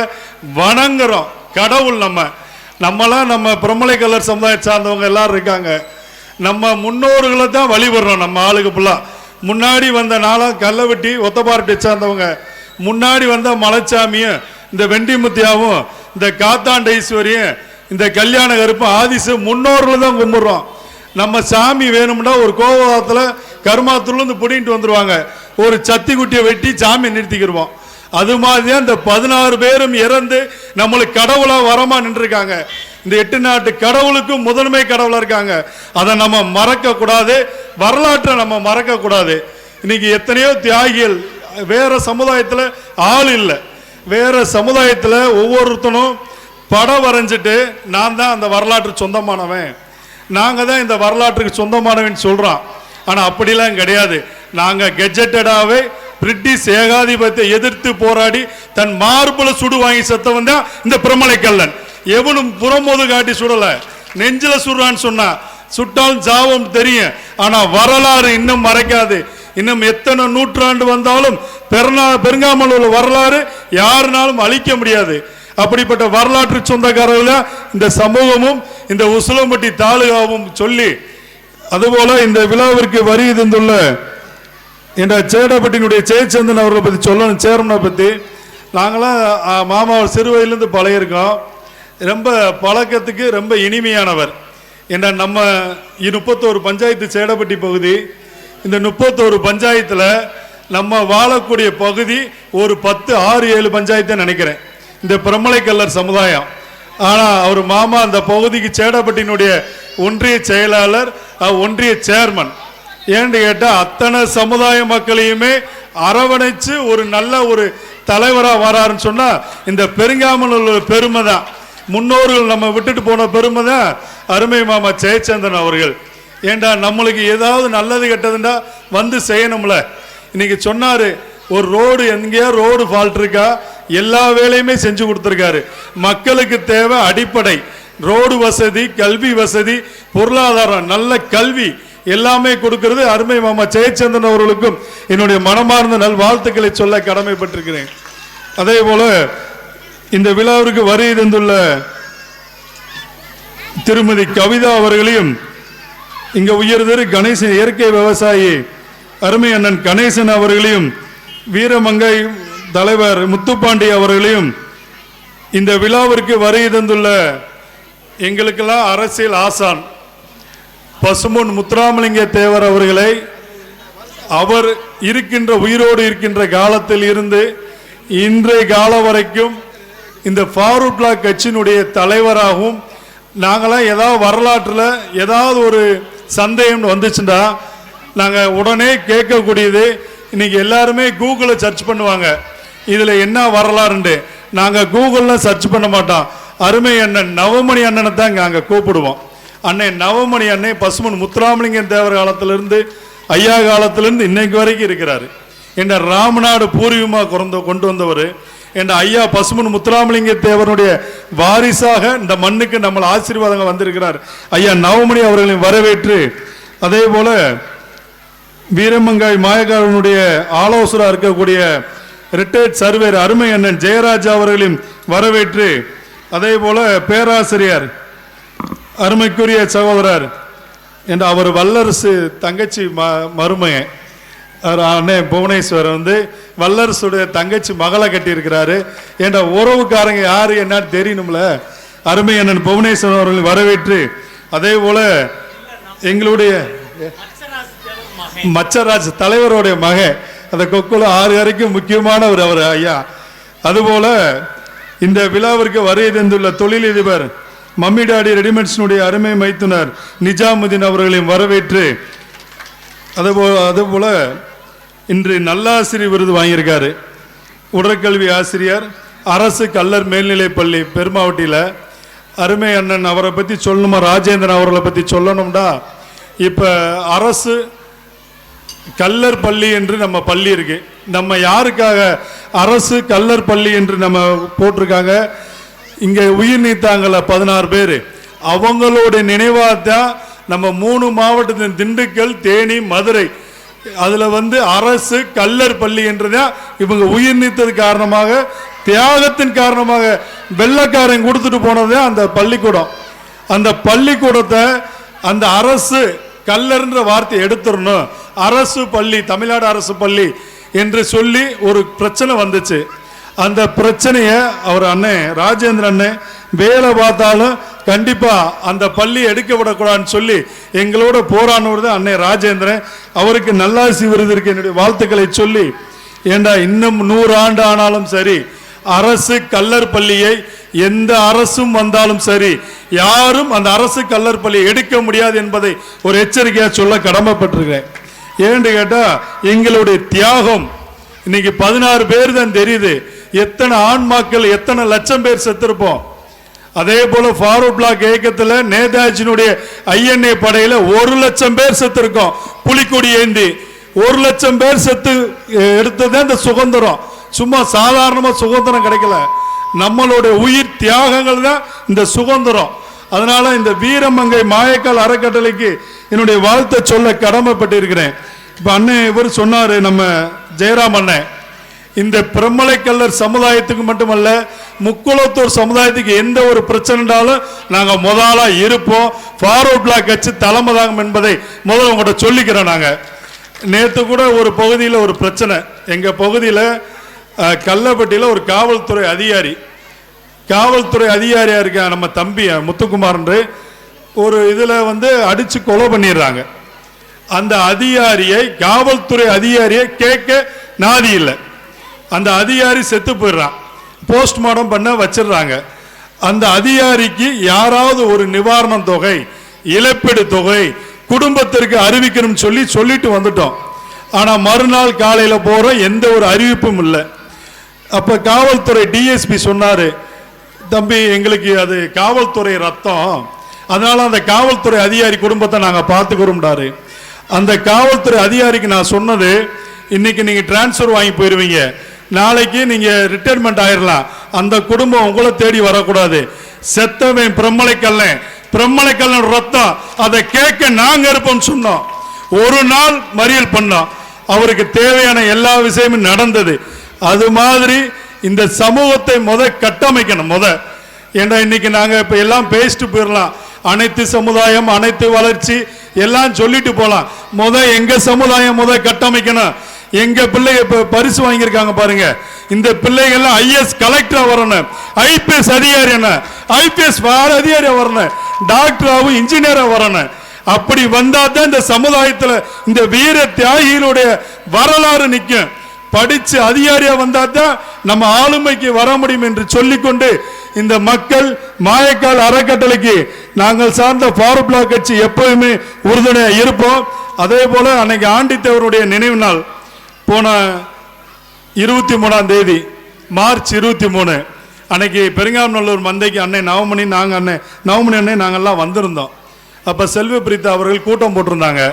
வணங்குறோம். கடவுள் நம்மளாம் நம்ம பிரமலை கல்லர் சமுதாயம் சார்ந்தவங்க எல்லாரும் இருக்காங்க. நம்ம முன்னோர்களை தான் வழிபடுறோம். நம்ம ஆளுக்கு ஃபுல்லாக முன்னாடி வந்த நாளாக கல்லை வெட்டி ஒத்தப்பாரட்டை சார்ந்தவங்க, முன்னாடி வந்த மலைச்சாமியும் இந்த வெண்டிமுத்தியாவும் இந்த காத்தாண்டீஸ்வரியும் இந்த கல்யாண கருப்பும் ஆதிசு முன்னோர்களை தான் கும்பிடுறோம். நம்ம சாமி வேணும்னா ஒரு கோவத்தில் கருமாத்தூர்லேருந்து பிடிங்கிட்டு வந்துடுவாங்க, ஒரு சத்தி குட்டியை வெட்டி சாமி நிறுத்திக்கிடுவோம். அது மாதிரி தான் இந்த 16 பேரும் இறந்து நம்மளுக்கு கடவுளா வரமா நின்றுருக்காங்க. இந்த 8 நாட்டு கடவுளுக்கும் முதன்மை கடவுளா இருக்காங்க. அதை நம்ம மறக்க கூடாது, வரலாற்றை நம்ம மறக்க கூடாது. இன்னைக்கு எத்தனையோ தியாகிகள் வேற சமுதாயத்தில் ஆள் இல்லை. வேற சமுதாயத்தில் ஒவ்வொருத்தனும் படம் வரைஞ்சிட்டு நான் தான் அந்த வரலாற்று சொந்தமானவன், நாங்கள் தான் இந்த வரலாற்றுக்கு சொந்தமானவன் சொல்கிறோம். ஆனால் அப்படிலாம் கிடையாது. நாங்கள் கெஜெட்டடாகவே பிரிட்டிஷ் ஏகாதிபத்தியத்தை எதிர்த்து போராடி தன் மார்புல சுடு வாங்கி செத்தவன் தான் இந்த பிரமலை கல்லன். எவனும் புறமோது காட்டி சுடல, நெஞ்சில சுடுறான்னு சொன்னா சுட்டாலும் ஜாவம் தெரியும். ஆனா வரலாறு இன்னும் மறைக்காது. இன்னும் எத்தனை நூற்றாண்டு வந்தாலும் பெருங்காமலூர் வரலாறு யாருனாலும் அழிக்க முடியாது. அப்படிப்பட்ட வரலாற்று சொந்தக்காரர்கள் இந்த சமூகமும் இந்த உசிலம்பட்டி தாலுகாவும் சொல்லி, அதுபோல இந்த விழாவிற்கு வருகை தந்துள்ள என்ற சேடப்பட்டினுடைய ஜெயச்சந்திரன் அவர்களை பற்றி சொல்லணும். சேர்மனை பற்றி நாங்களாம் மாமா சிறு வயதிலிருந்து பழகிருக்கோம். ரொம்ப பழக்கத்துக்கு ரொம்ப இனிமையானவர். ஏன்னா நம்ம 31 பஞ்சாயத்து சேடப்பட்டி பகுதி, இந்த 31 பஞ்சாயத்தில் நம்ம வாழக்கூடிய பகுதி ஒரு 10, 6, 7 பஞ்சாயத்தை நினைக்கிறேன் இந்த பிரமலை கல்லர் சமுதாயம். ஆனால் அவர் மாமா அந்த பகுதிக்கு சேடப்பட்டினுடைய ஒன்றிய செயலாளர், ஒன்றிய சேர்மன். ஏன்னு கேட்டால் அத்தனை சமுதாய மக்களையுமே அரவணைச்சு ஒரு நல்ல ஒரு தலைவராக வராருன்னு சொன்னால் இந்த பெருங்காமலூர் பெருமை தான். முன்னோர்கள் நம்ம விட்டுட்டு போன பெருமை தான் அருமை மாமா ஜெயச்சந்திரன் அவர்கள். ஏண்டா நம்மளுக்கு ஏதாவது நல்லது கெட்டதுண்டா வந்து செய்யணும்ல. இன்னைக்கு சொன்னாரு ஒரு ரோடு எங்கேயா ரோடு ஃபால்ட் இருக்கா, எல்லா வேலையுமே செஞ்சு கொடுத்துருக்காரு. மக்களுக்கு தேவை அடிப்படை ரோடு வசதி, கல்வி வசதி, பொருளாதாரம், நல்ல கல்வி எல்லாமே கொடுக்கிறது அருமை மாமா ஜெயச்சந்திரன் அவர்களுக்கும் என்னுடைய மனமார்ந்த நல் வாழ்த்துக்களை சொல்ல கடமைப்பட்டிருக்கிறேன். அதே போல இந்த விழாவிற்கு வருகை தந்துள்ள திருமதி கவிதா அவர்களையும், இங்க உயர்திரு கணேசன் இயற்கை விவசாயி அருமை அண்ணன் கணேசன் அவர்களையும், வீரமங்கை தலைவர் முத்துப்பாண்டி அவர்களையும், இந்த விழாவிற்கு வருகை தந்துள்ள எங்களுக்கெல்லாம் அரசியல் ஆசான் பசும்பொன் முத்துராமலிங்க தேவர் அவர்களை அவர் இருக்கின்ற உயிரோடு இருக்கின்ற காலத்தில் இருந்து இன்றைய காலம் வரைக்கும் இந்த ஃபாரூக் பிளாக் கட்சியினுடைய தலைவராகவும், நாங்களாம் ஏதாவது வரலாற்றில் ஏதாவது ஒரு சந்தேகம் வந்துச்சுன்னா நாங்கள் உடனே கேட்கக்கூடியது. இன்னைக்கு எல்லாருமே கூகுளில் சர்ச் பண்ணுவாங்க, இதில் என்ன வரலாறுண்டு. நாங்கள் கூகுளில் சர்ச் பண்ண மாட்டோம், அருமை அண்ணன் நவமணி அண்ணனை தான் நாங்கள் கூப்பிடுவோம். அன்னை நவமணி அன்னை பசுமன் முத்துராமலிங்கம் தேவர் காலத்திலிருந்து ஐயா காலத்திலிருந்து இன்னைக்கு வரைக்கும் இருக்கிறாரு. என்ற ராமநாடு பூர்வீகமாக கொண்டு வந்தவர் என்ற ஐயா பசுமன் முத்துராமலிங்க தேவனுடைய வாரிசாக இந்த மண்ணுக்கு நம்ம ஆசீர்வாதங்கள் வந்திருக்கிறார். ஐயா நவமணி அவர்களின் வரவேற்று, அதே போல வீரமங்காய் மாயக்காரனுடைய ஆலோசகராக இருக்கக்கூடிய ரிட்டையர்ட் சர்வேர் அருமை அண்ணன் ஜெயராஜ் அவர்களையும் வரவேற்று, அதே போல பேராசிரியர் அருமைக்குரிய சகோதரர் என்ற அவர் வல்லரசு தங்கச்சி மருமையன் அண்ணன் புவனேஸ்வரர் வல்லரசுடைய தங்கச்சி மகளை கட்டியிருக்கிறாரு. என்ற உறவுக்காரங்க யாரு என்னன்னு தெரியணும்ல. அருமை அண்ணன் புவனேஸ்வரன் அவர்கள் வரவேற்று, அதே போல எங்களுடைய மச்சராஜ் தலைவருடைய மக அந்த கொக்குல 6 வரைக்கும் முக்கியமானவர் அவர் ஐயா. அதுபோல இந்த விழாவிற்கு வருகை தந்துள்ள தொழிலதிபர் மம்மிடாடி ரெடிமேட்ஸினுடைய அருமை மைத்துனர் நிஜாமுதீன் அவர்களையும் வரவேற்று, அதுபோல இன்று நல்லாசிரியர் விருது வாங்கியிருக்காரு உடற்கல்வி ஆசிரியர் அரசு கல்லர் மேல்நிலைப்பள்ளி பெருமாவட்டியில். அருமை அண்ணன் அவரை பற்றி சொல்லணுமா, ராஜேந்திரன் அவர்களை பற்றி சொல்லணும்டா, இப்போ அரசு கல்லர் பள்ளி என்று நம்ம பள்ளி இருக்கு. நம்ம யாருக்காக அரசு கல்லர் பள்ளி என்று நம்ம போட்டிருக்காங்க, இங்கே உயிர் நீத்தாங்கல்ல 16 பேர், அவங்களோட நினைவாக தான் நம்ம 3 மாவட்டத்தின் திண்டுக்கல் தேனி மதுரை அதில் அரசு கல்லர் பள்ளி என்றுதான் இவங்க உயிர் நீத்தது காரணமாக, தியாகத்தின் காரணமாக வெள்ளக்காரன் கொடுத்துட்டு போனது அந்த பள்ளிக்கூடம். அந்த பள்ளிக்கூடத்தை அந்த அரசு கல்லர்ன்ற வார்த்தை எடுத்துடணும், அரசு பள்ளி தமிழ்நாடு அரசு பள்ளி என்று சொல்லி ஒரு பிரச்சனை வந்துச்சு. அந்த பிரச்சனையை அவர் அண்ணன் ராஜேந்திர அண்ணன் வேலை பார்த்தாலும் கண்டிப்பா அந்த பள்ளி எடுக்க விடக்கூடாதுன்னு சொல்லி எங்களோட போராடுவது அண்ணன் ராஜேந்திரன். அவருக்கு நல்லாசி விருது இருக்கு என்னுடைய வாழ்த்துக்களை சொல்லி, ஏண்டா இன்னும் 100 ஆண்டு ஆனாலும் சரி அரசு கல்லர் பள்ளியை எந்த அரசும் வந்தாலும் சரி யாரும் அந்த அரசு கல்லர் பள்ளியை எடுக்க முடியாது என்பதை ஒரு எச்சரிக்கையா சொல்ல கடமைப்பட்டிருக்கிறேன். ஏன்னு கேட்டா எங்களுடைய தியாகம் இன்னைக்கு 16 பேர் தான் தெரியுது, எத்தனை ஆன்மாக்கள் எத்தனை லட்சம் பேர் செத்திருப்போம். அதே போல ஃபாரூக் பிளாக் இயக்கத்தில் நேதாஜினுடைய ஐஎன்ஏ படையில 1 லட்சம் பேர் செத்திருக்கோம். புலிக்கொடி ஏந்தி 1 லட்சம் பேர் செத்து எடுத்தது இந்த சுதந்திரம். சும்மா சாதாரணமா சுதந்திரம் கிடைக்கல, நம்மளுடைய உயிர் தியாகங்கள் தான் இந்த சுதந்திரம். அதனால இந்த வீரமங்கை மாயக்கால் அறக்கட்டளைக்கு என்னுடைய வாழ்த்தை சொல்ல கடமைப்பட்டிருக்கிறேன். இப்ப அண்ணன் இவர் சொன்னாரு, நம்ம ஜெயராம் அண்ணன், இந்த பிரம்மலைக்கல்லர் சமுதாயத்துக்கு மட்டுமல்ல முக்குளத்தூர் சமுதாயத்துக்கு எந்த ஒரு பிரச்சனைனாலும் நாங்க முதலா இருப்போம், ஃபார்வர்ட் பிளாக் கட்சி தலைமை தாங்கும் என்பதை முதல்ல உங்கள்கிட்ட சொல்லிக்கிறோம். நாங்க நேற்று கூட ஒரு பகுதியில் ஒரு பிரச்சனை, எங்க பகுதியில் கல்லப்பட்டியில் ஒரு காவல்துறை அதிகாரியா இருக்க நம்ம தம்பி முத்துக்குமார் ஒரு இதுல அடிச்சு கொலை பண்ணிடுறாங்க. அந்த அதிகாரியை காவல்துறை அதிகாரியை கேட்க நாதி இல்லை, அந்த அதிகாரி செத்து போயிடுறான், போஸ்ட்மார்ட்டம் பண்ண வச்சிடுறாங்க. அந்த அதிகாரிக்கு யாராவது ஒரு நிவாரண தொகை இழப்பீடு தொகை குடும்பத்திற்கு அறிவிக்கணும் சொல்லிட்டு வந்துட்டோம். ஆனா மறுநாள் காலையில போற எந்த ஒரு அறிவிப்பும் இல்லை. அப்ப காவல்துறை டிஎஸ்பி சொன்னாரு, தம்பி எங்களுக்கு அது காவல்துறை ரத்தம், அதனால அந்த காவல்துறை அதிகாரி குடும்பத்தை நாங்க பார்த்துக்கிறோம்டாரு. அந்த காவல்துறை அதிகாரிக்கு நான் சொன்னது, இன்னைக்கு நீங்க டிரான்ஸ்பர் வாங்கி போயிருவீங்க, நாளைக்கு நீங்க ரிட்டையர்மெண்ட் ஆயிரலாம், அந்த குடும்பம் உங்களை தேடி வரக்கூடாது. செத்தவன் பிரம்மலைக்கல்லன் ரத்தம், அதை கேட்க நாங்க இருப்போம் சொன்னோம். ஒரு நாள் மறியல் பண்ணோம், அவருக்கு தேவையான எல்லா விஷயமும் நடந்தது. அது மாதிரி இந்த சமூகத்தை கட்டமைக்கணும். ஏன்னா இன்னைக்கு நாங்க இப்ப எல்லாம் பேசிட்டு போயிடலாம், அனைத்து சமுதாயம் அனைத்து வளர்ச்சி எல்லாம் சொல்லிட்டு போலாம். எங்க சமுதாயம் கட்டமைக்கணும். எங்க பிள்ளைங்க இப்ப பரிசு வாங்கியிருக்காங்க பாருங்க, இந்த பிள்ளைகள் ஐஎஸ் கலெக்டரா வரணும், ஐபிஎஸ் அதிகாரி ஐபிஎஸ் அதிகாரியா வரணும், டாக்டராகவும் இன்ஜினியரா வரணும். அப்படி வந்தா தான் இந்த சமுதாயத்துல இந்த வீர தியாகிகளுடைய வரலாறு நிற்கும். படிச்சு அதிகாரியா வந்தா தான் நம்ம ஆளுமைக்கு வர முடியும் என்று சொல்லிக்கொண்டு, இந்த மக்கள் மாயக்கால் அறக்கட்டளைக்கு நாங்கள் சார்ந்த ஃபார்வர்ட் பிளாக் கட்சி எப்பவுமே உறுதுணையா இருப்போம். அதே போல அன்னைக்கு ஆண்டித்தேவருடைய நினைவு நாள் போன 23ஆம் தேதி மார்ச் 23 அன்னைக்கு பெருங்காமநல்லூர் மந்தைக்கு அண்ணன் நவமணி நாங்கெல்லாம் வந்திருந்தோம். அப்போ செல்வ பிரீதா அவர்கள் கூட்டம் போட்டிருந்தாங்க.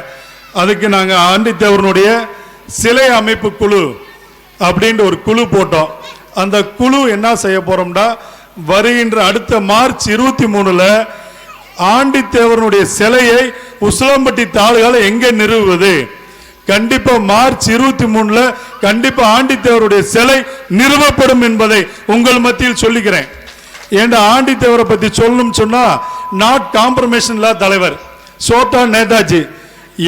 அதுக்கு நாங்கள் ஆண்டித்தேவரனுடைய சிலை அமைப்பு குழு அப்படின்ற ஒரு குழு போட்டோம். அந்த குழு என்ன செய்ய போகிறோம்னா, வருகின்ற அடுத்த மார்ச் 23 ஆண்டித்தேவரனுடைய சிலையை உசிலம்பட்டி தாலுகால எங்கே நிறுவுவது, கண்டிப்பா மார்ச் 23 கண்டிப்பா ஆண்டித்தேவருடைய சிலை நிறுவப்படும் என்பதை உங்கள் மத்தியில் சொல்லிக்கிறேன். ஏண்டா ஆண்டித்தேவரை பத்தி சொல்லணும்னு சொன்னா, நாட் காம்ப்ரமைஷன்ல தலைவர் சோட்டா நேதாஜி,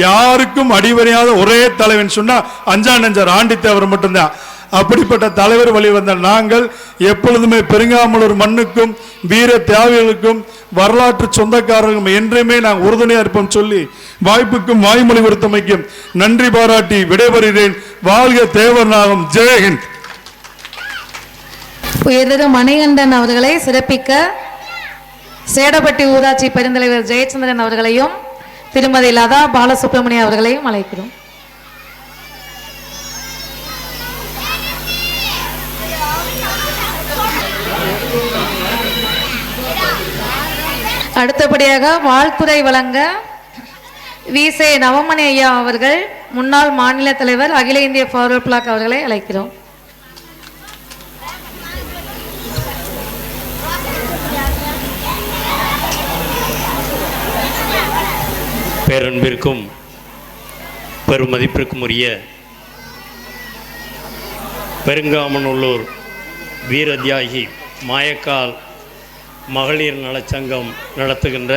யாருக்கும் அடிவரையாத ஒரே தலைவன் சொன்னா அஞ்சா நெஞ்சார் ஆண்டித்தேவர் மட்டும்தான். அப்படிப்பட்ட தலைவர் வழி வந்த நாங்கள் எப்பொழுதுமே பெருங்காமலூர் மண்ணுக்கும் வீர தியாகிகளுக்கும் வரலாற்று சொந்தக்காரர்களும் என்றுமே நாங்கள் உறுதுணையா இருப்போம் சொல்லி வாய்ப்புக்கும் வாய்மொழி கொடுத்தமைக்கும் நன்றி பாராட்டி விடைபெறுகிறேன். வாழ்க தேவர் நாகம். ஜெயஹிந்த். உயர்திரு மணிகண்டன் அவர்களை சிறப்பிக்க சேடப்பட்டி ஊராட்சி பெருந்தலைவர் ஜெயச்சந்திரன் அவர்களையும் திருமதி லதா பாலசுப்ரமணியம் அவர்களையும் அழைக்கிறோம். அடுத்தபடியாக வாழ்த்துறை வழங்க வீசே நவமணி ஐயா அவர்கள், முன்னாள் மாநில தலைவர், அகில இந்திய ஃபார்வர்ட் பிளாக் அவர்களை அழைக்கிறோம். பேரன்பிற்கும் பெருமதிப்பிற்கும் உரிய பெருங்காமநல்லூர் வீர தியாகி மாயக்கால் மகளிர் நலச்சங்கம் நடத்துகின்ற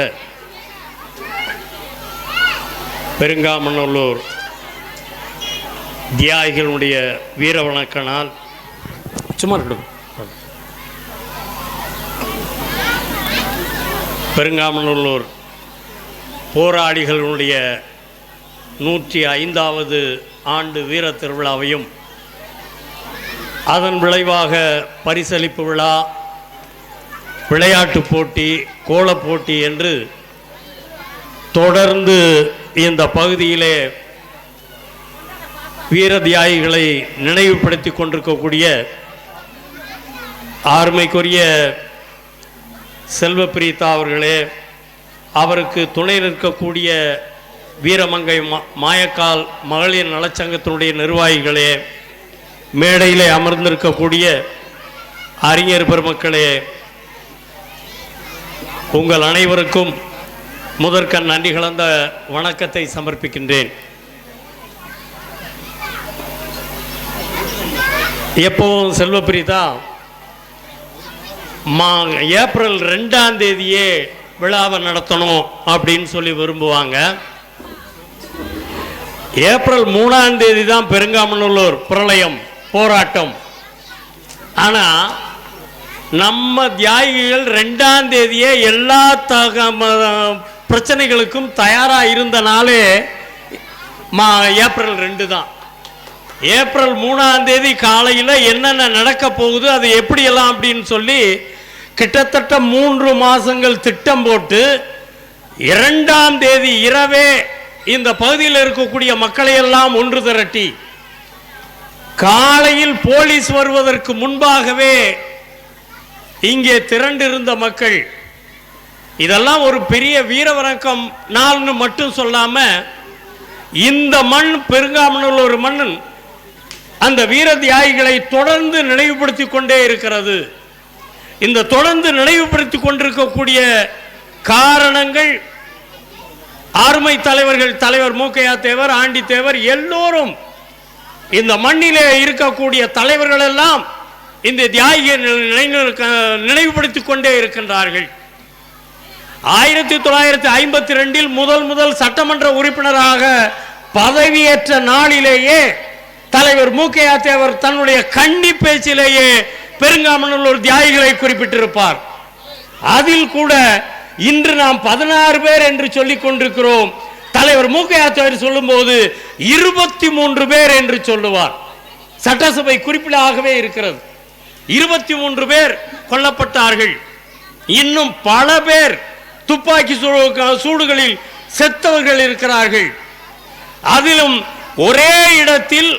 பெருங்காமநல்லூர் தியாகிகளுடைய வீர வணக்க நாள் சும்மா இருக்கட்டும். பெருங்காமநல்லூர் போராளிகளுடைய 105வது ஆண்டு வீர திருவிழாவையும் அதன் விளைவாக பரிசளிப்பு விழா, விளையாட்டுப் போட்டி, கோலப் போட்டி என்று தொடர்ந்து இந்த பகுதியிலே வீர தியாகிகளை நினைவுபடுத்தி கொண்டிருக்கக்கூடிய ஆர்மைக்குரிய செல்வ பிரீதா அவர்களே, அவருக்கு துணை நிற்கக்கூடிய வீரமங்கை மாயக்கால் மகளிர் நலச்சங்கத்தினுடைய நிர்வாகிகளே, மேடையிலே அமர்ந்திருக்கக்கூடிய அறிஞர் பெருமக்களே, உங்கள் அனைவருக்கும் முதற்கண் நன்றி கலந்த வணக்கத்தை சமர்ப்பிக்கின்றேன். எப்பவும் செல்வ பிரீதா ஏப்ரல் 2ஆம் தேதியே விழாவை நடத்தணும் அப்படின்னு சொல்லி விரும்புவாங்க. ஏப்ரல் 3ஆம் தேதி தான் பெருங்காமநல்லூர் பிரளயம் போராட்டம். ஆனால் நம்ம தியாகிகள் 2ஆம் தேதியே எல்லா பிரச்சனைகளுக்கும் தயாராக இருந்த நாளே ஏப்ரல் 2 தான். ஏப்ரல் 3ஆம் தேதி காலையில் என்னென்ன நடக்க போகுது, அது எப்படியெல்லாம் அப்படின்னு சொல்லி கிட்டத்தட்ட 3 மாதங்கள் திட்டம் போட்டு 2ஆம் தேதி இரவே இந்த பகுதியில் இருக்கக்கூடிய மக்களை எல்லாம் ஒன்று திரட்டி காலையில் போலீஸ் வருவதற்கு முன்பாகவே இங்கே திரண்டிருந்த மக்கள், இதெல்லாம் ஒரு பெரிய வீர வணக்கம் நாள்னு மட்டும் சொல்லாம, இந்த மண் பெருங்காமநல்லூர் மண் அந்த வீர தியாகிகளை தொடர்ந்து நினைவுபடுத்தி கொண்டே இருக்கிறது. இந்த தொடர்ந்து நினைவுபடுத்தி கொண்டிருக்கக்கூடிய காரணங்கள் ஆர்மை தலைவர்கள், தலைவர் மூக்கையா தேவர், ஆண்டி தேவர், எல்லோரும் இந்த மண்ணிலே இருக்கக்கூடிய தலைவர்கள் எல்லாம் இந்த தியாகியை நினைவுபடுத்தி கொண்டே இருக்கின்றார்கள். 1952 முதல் சட்டமன்ற உறுப்பினராக பதவியேற்ற நாளிலேயே தலைவர் மூக்கையா தேவர் தன்னுடைய கன்னி பேச்சிலேயே பெருங்காமநல்லூர் தியாகிகளை குறிப்பிட்டிருப்பார். அதில் கூட இன்று நாம் 16 பேர் என்று சொல்லிக் கொண்டிருக்கிறோம். தலைவர் மூக்கையா தேவர் சொல்லும் போது 23 பேர் என்று சொல்லுவார். சட்டசபை குறிப்பிடாகவே இருக்கிறது. 23 பேர் கொல்லப்பட்டார்கள். இன்னும் பல பேர் துப்பாக்கி சூடுகளில் செத்தவர்கள் இருக்கிறார்கள். அதிலும் ஒரே இடத்தில்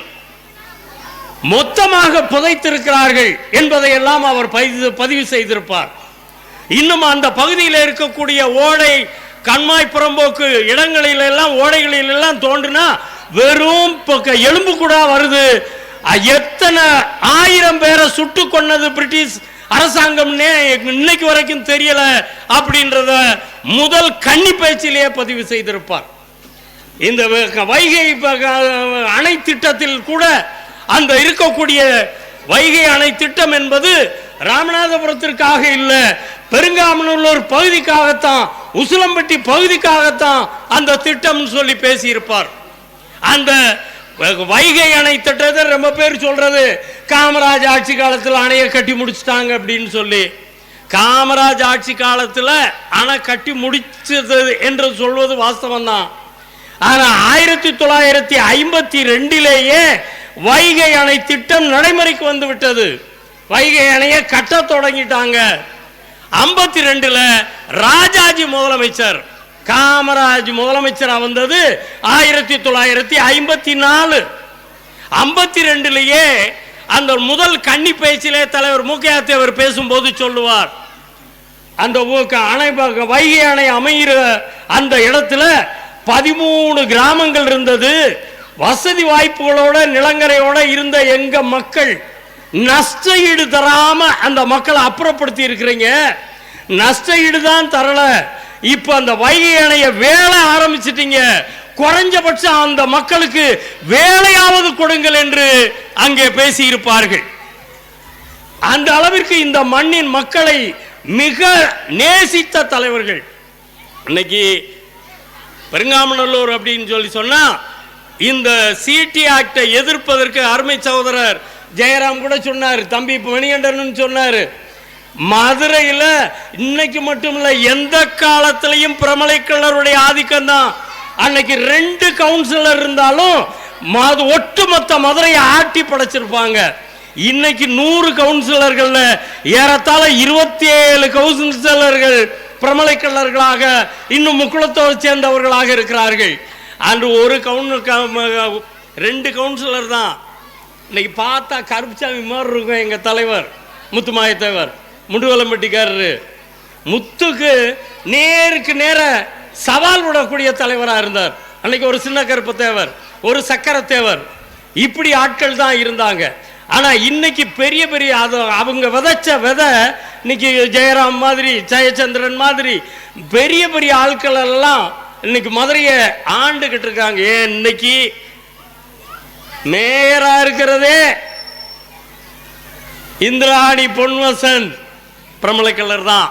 மொத்தமாக புதைத்திருக்கிறார்கள் என்பதையெல்லாம் அவர் பதிவு செய்திருப்பார். இன்னும் அந்த பகுதியில் இருக்கக்கூடிய ஓடை கண்மாய் புறம்போக்கு இடங்களிலெல்லாம் ஓடைகளிலெல்லாம் தோன்றுனா வெறும் எலும்பு கூட வருது. எத்தனை 1000 பேரை சுட்டு கொன்னது பிரிட்டிஷ் அரசாங்கம்னே இன்னைக்கு வரைக்கும் தெரியல அப்படின்றத முதல் கன்னி பேச்சிலேயே பதிவு செய்திருப்பார். இந்த வைகை அணை திட்டத்தில் கூட அந்த இருக்கக்கூடிய வைகை அணை திட்டம் என்பது ராமநாதபுரத்திற்காக இல்லை, பெருங்காமநல்லூர் பகுதிக்காகத்தான், உசிலம்பட்டி பகுதிக்காகத்தான் அந்த திட்டம் சொல்லி பேசியிருப்பார். அந்த வைகை அணை திட்டத்தை ரொம்ப பேர் சொல்றது காமராஜ் ஆட்சி காலத்தில் அணையை கட்டி முடிச்சிட்டாங்க அப்படின்னு சொல்லி. காமராஜ் ஆட்சி காலத்தில் அணை கட்டி முடிச்சது என்று சொல்வது வாஸ்தவம் தான். ஆனா 1952 வைகை அணை திட்டம் நடைமுறைக்கு வந்து விட்டது. வைகை அணையை கட்ட தொடங்கிட்டாங்க. 52 ராஜாஜி முதலமைச்சர், காமராஜ் முதலமைச்சர் வந்தது 1954. 52 அந்த முதல் கன்னி பேச்சிலே தலைவர் மூக்கையா தேவர் பேசும்போது சொல்லுவார், அந்த அணை வைகை அணை அமைகிற அந்த இடத்துல 13 கிராமங்கள் இருந்தது. வசதி வாய்ப்புகளோட நிலங்கரையோட இருந்த எங்க மக்கள் நஷ்ட ஈடு தராம அந்த மக்களை அப்புறப்படுத்தி இருக்கிறீங்க. நஷ்ட ஈடு தான் தரல. இப்ப அந்த வைகை அணைய வேலை ஆரம்பிச்சிட்டீங்க, குறைஞ்சபட்சம் அந்த மக்களுக்கு வேலையாவது கொடுங்கள் என்று அங்கே பேசியிருப்பார்கள். அந்த அளவிற்கு இந்த மண்ணின் மக்களை மிக நேசித்த தலைவர்கள். இன்னைக்கு பெருங்காமநல்லூர் அப்படின்னு சொல்லி சொன்னா இந்த சிடி ஆக்டை எதிர்ப்பதற்கு அருமை சகோதரர் ஜெயராம் கூட சொன்னார், தம்பி மணிகண்டன் சொன்னார். மதுரையில் இன்னைக்கு மட்டும் இல்ல, எந்த காலத்திலையும் பிரமலைக்கல்லருடைய ஆதிக்கம் தான். அன்னைக்கு 2 கவுன்சிலர் இருந்தாலும் ஒட்டுமொத்த மதுரையை ஆட்டி படைச்சிருப்பாங்க. இன்னைக்கு 100 கவுன்சிலர்கள் ஏறத்தாழ 27 கவுன்சிலர்கள் பிரமலைக்கல்லர்களாக இன்னும் முக்குளத்தோடு சேர்ந்தவர்களாக இருக்கிறார்கள். அன்று 2 கவுன்சிலர் தான். இன்னைக்கு பார்த்தா கருப்புசாமி மாதிரி இருக்கும் எங்க தலைவர் முத்துமாயத்தேவர், முண்டுவலம்பட்டிக்காரரு. முத்துக்கு நேருக்கு நேர சவால் விடக்கூடிய தலைவராக இருந்தார். அன்னைக்கு ஒரு சின்ன கருப்பு தேவர், ஒரு சக்கர தேவர், இப்படி ஆட்கள் தான் இருந்தாங்க. ஆனா இன்னைக்கு பெரிய பெரிய அவங்க விதைச்ச விதை இன்னைக்கு ஜெயராம் மாதிரி, ஜெயச்சந்திரன் மாதிரி பெரிய பெரிய ஆட்கள் எல்லாம் இன்னைக்கு மதுரையை ஆண்டுகிட்டு இருக்காங்க. ஏன் இன்னைக்கு மேயரா இருக்கிறதே இந்திராணி பொன்வசன் பிரமலைக்கல்லர் தான்.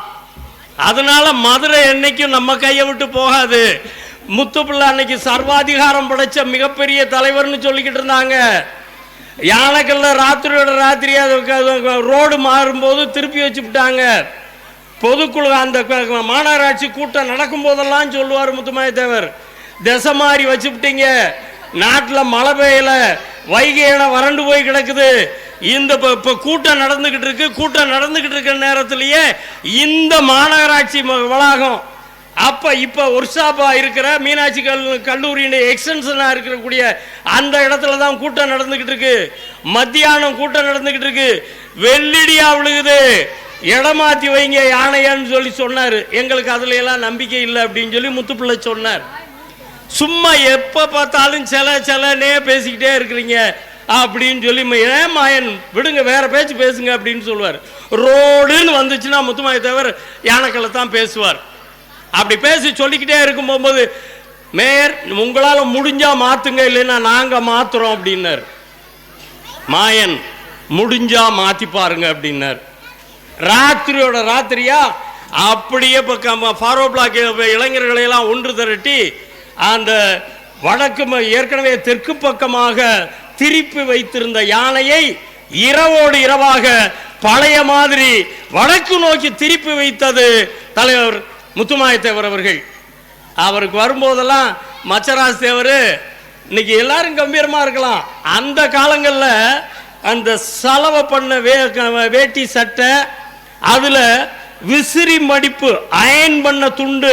அதனால மதுரை என்னைக்கும் நம்ம கையை விட்டு போகாது. முத்துப்பிள்ளை அன்னைக்கு சர்வாதிகாரம் படைச்ச மிகப்பெரிய தலைவர்னு சொல்லிக்கிட்டு இருந்தாங்க. யானைக்கல்ல ராத்திரியோட ராத்திரி ரோடு மாறும்போது திருப்பி வச்சுட்டாங்க. பொதுக்குழு அந்த மாநகராட்சி கூட்டம் நடக்கும் போதெல்லாம் சொல்லுவார் முத்துமாயத்தேவர், திசை மாறி வச்சுட்டீங்க, நாட்டில் மழை பெய்யல, வைகை அணை வறண்டு போய் கிடக்குது, இந்த கூட்டம் நடந்துகிட்டு இருக்கு. கூட்டம் நடந்துகிட்டு இருக்கிற நேரத்திலேயே இந்த மாநகராட்சி வளாகம் இப்ப ஒர்க்ஷாப்பா இருக்கிற மீனாட்சி கல்லூரியின் எக்ஸ்டென்ஷனா இருக்கக்கூடிய அந்த இடத்துல தான் கூட்டம் நடந்துகிட்டு இருக்கு. மத்தியானம் கூட்டம் நடந்துகிட்டு இருக்கு. வெள்ளிடியா விழுகுது, இடமாத்தி வைங்க யானையான்னு சொல்லி சொன்னாரு. எங்களுக்கு அதுல எல்லாம் நம்பிக்கை இல்லை அப்படின்னு சொல்லி முத்துப்பிள்ளை சொன்னார். சும்மா எப்ப பார்த்தாலும் சிலனே பேசிக்கிட்டே இருக்கிறீங்க அப்படின்னு சொல்லி, ஏன் மாயன் விடுங்க, வேற பேச்சு பேசுங்க அப்படின்னு சொல்லுவார். ரோடுன்னு வந்துச்சுன்னா முத்துமாயத்தேவர் யானைக்கல்ல தான் பேசுவார். அப்படி பேசி சொல்லிக்கிட்டே இருக்கும் போகும்போது, மேயர் உங்களால முடிஞ்சா மாத்துங்க, இல்லைன்னா நாங்க மாத்துறோம் அப்படின்னார். மாயன் முடிஞ்சா மாத்தி பாருங்க அப்படின்னார். ராத்திரியோட ராத்திரியா அப்படியே ஃபாரோ பிளாக் இளைஞர்களை எல்லாம் ஒன்று திரட்டி அந்த வடக்கு ஏற்கனவே தெற்கு பக்கமாக திருப்பி வைத்திருந்த யானையை இரவோடு இரவாக பழைய மாதிரி வடக்கு நோக்கி திருப்பி வைத்தது தலைவர் முத்துமாயத்தேவர் அவர்கள். அவருக்கு வரும்போதெல்லாம் மச்சராஜ் தேவர் இன்னைக்கு எல்லாரும் கம்பீரமா இருக்கலாம். அந்த காலங்களில் அந்த சலவை பண்ண வேட்டி சட்டை, அதுல விசிறி மடிப்பு அயன் பண்ண துண்டு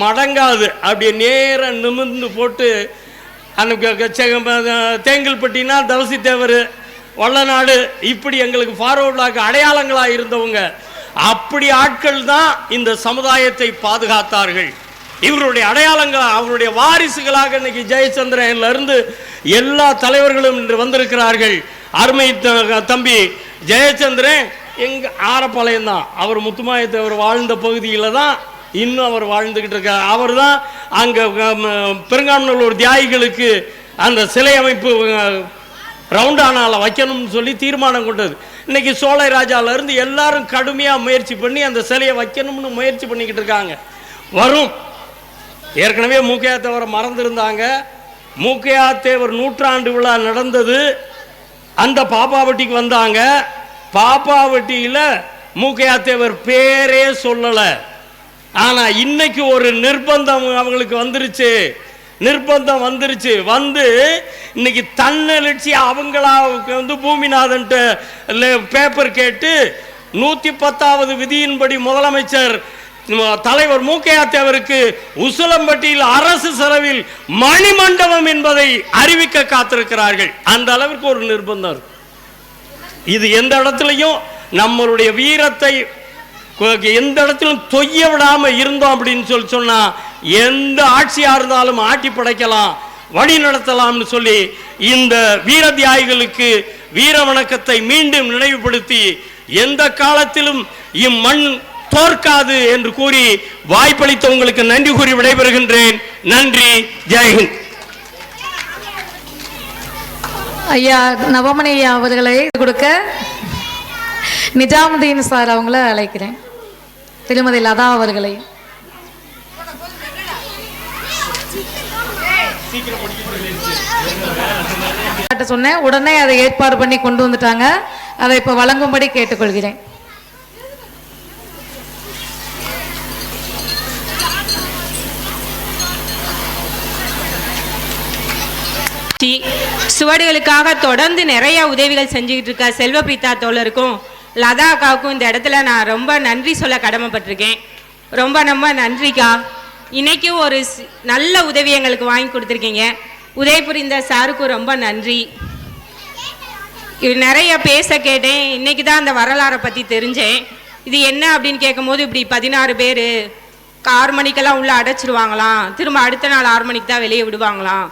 மடங்காது, அப்படியே நேர நிமிர்ந்து போட்டு தேங்கல்பட்டினா தவசி தேவர், வள்ளநாடு, இப்படி எங்களுக்கு ஃபார்வர்ட் அடையாளங்களாக இருந்தவங்க. அப்படி ஆட்கள் தான் இந்த சமுதாயத்தை பாதுகாத்தார்கள். இவருடைய அடையாளங்கள், அவருடைய வாரிசுகளாக இன்னைக்கு ஜெயச்சந்திரன்ல இருந்து எல்லா தலைவர்களும் இன்று வந்திருக்கிறார்கள். அருமை தம்பி ஜெயச்சந்திரன் எங்க ஆரப்பாளையம் தான், அவர் முத்துமாயத்தேவர் வாழ்ந்த பகுதியில் தான் இன்னும் அவர் வாழ்ந்துகிட்டு இருக்கார். அவர் தான் அங்கே பெருங்காமநல்லூர் தியாகிகளுக்கு அந்த சிலை அமைப்பு ரவுண்டானால வைக்கணும்னு சொல்லி தீர்மானம் கொண்டது. இன்னைக்கு சோலை ராஜால இருந்து எல்லாரும் கடுமையாக முயற்சி பண்ணி அந்த சிலையை வைக்கணும்னு முயற்சி பண்ணிக்கிட்டு இருக்காங்க. வரும். ஏற்கனவே மூக்கையா தேவரை மறந்துருந்தாங்க. மூக்கையா தேவர் 100ஆண்டு விழா நடந்தது. அந்த பாப்பாவட்டிக்கு வந்தாங்க. பாப்பாவட்டியில் மூக்கையா தேவர் பேரே சொல்லலை. ஆனால் இன்னைக்கு ஒரு நிர்பந்தம் அவங்களுக்கு வந்துருச்சு. நிர்பந்தம் வந்துருச்சு. வந்து இன்னைக்கு தன்னெழுச்சி அவங்களா வந்து பூமிநாதன்ட்டு பேப்பர் கேட்டு 110வது விதியின்படி முதலமைச்சர் தலைவர் மூக்கையா தேவருக்கு உசிலம்பட்டியில் அரசு செலவில் மணிமண்டபம் என்பதை அறிவிக்க காத்திருக்கிறார்கள். அந்த அளவிற்கு ஒரு நிர்பந்தம் இருக்கு. இது எந்த இடத்துலையும் நம்மளுடைய வீரத்தை எந்த இடத்திலும் தொய்ய விடாம இருந்தோம் அப்படின்னு சொன்னா எந்த ஆட்சியா இருந்தாலும் ஆட்டி படைக்கலாம், வழி நடத்தலாம்னு சொல்லி இந்த வீர தியாகிகளுக்கு வீர வணக்கத்தை மீண்டும் நினைவுபடுத்தி எந்த காலத்திலும் இம்மண் தோற்காது என்று கூறி வாய்ப்பளித்த உங்களுக்கு நன்றி கூறி விடைபெறுகின்றேன். நன்றி. ஜெய்ஹிந்த். ஐயா நவமணி ஐயா அவர்களை கொடுக்க நிஜாமுதீன் சார் அவங்கள அழைக்கிறேன். திருமதி லதா அவர்களை. சொன்னேன், உடனே அதை ஏற்பாடு பண்ணி கொண்டு வந்துட்டாங்க. அதை இப்ப வழங்கும்படி கேட்டுக்கொள்கிறேன். சுவடுகளுக்காக தொடர்ந்து நிறைய உதவிகள் செஞ்சுக்கிட்டு இருக்க செல்வபிரித்தா தோழருக்கும் லதா அக்காவுக்கும் இந்த இடத்துல நான் ரொம்ப நன்றி சொல்ல கடமைப்பட்டிருக்கேன். ரொம்ப ரொம்ப நன்றிக்கா. இன்னைக்கும் ஒரு நல்ல உதவி எங்களுக்கு வாங்கி கொடுத்துருக்கீங்க. உதவி புரிந்த சாருக்கும் ரொம்ப நன்றி. நிறைய பேச கேட்டேன். இன்னைக்கு தான் அந்த வரலாறை பற்றி தெரிஞ்சேன். இது என்ன அப்படின்னு கேட்கும்போது இப்படி 16 பேர் 6 மணிக்கெல்லாம் உள்ளே அடைச்சிருவாங்களாம், திரும்ப அடுத்த நாள் 6 மணிக்கு தான் வெளியே விடுவாங்களாம்.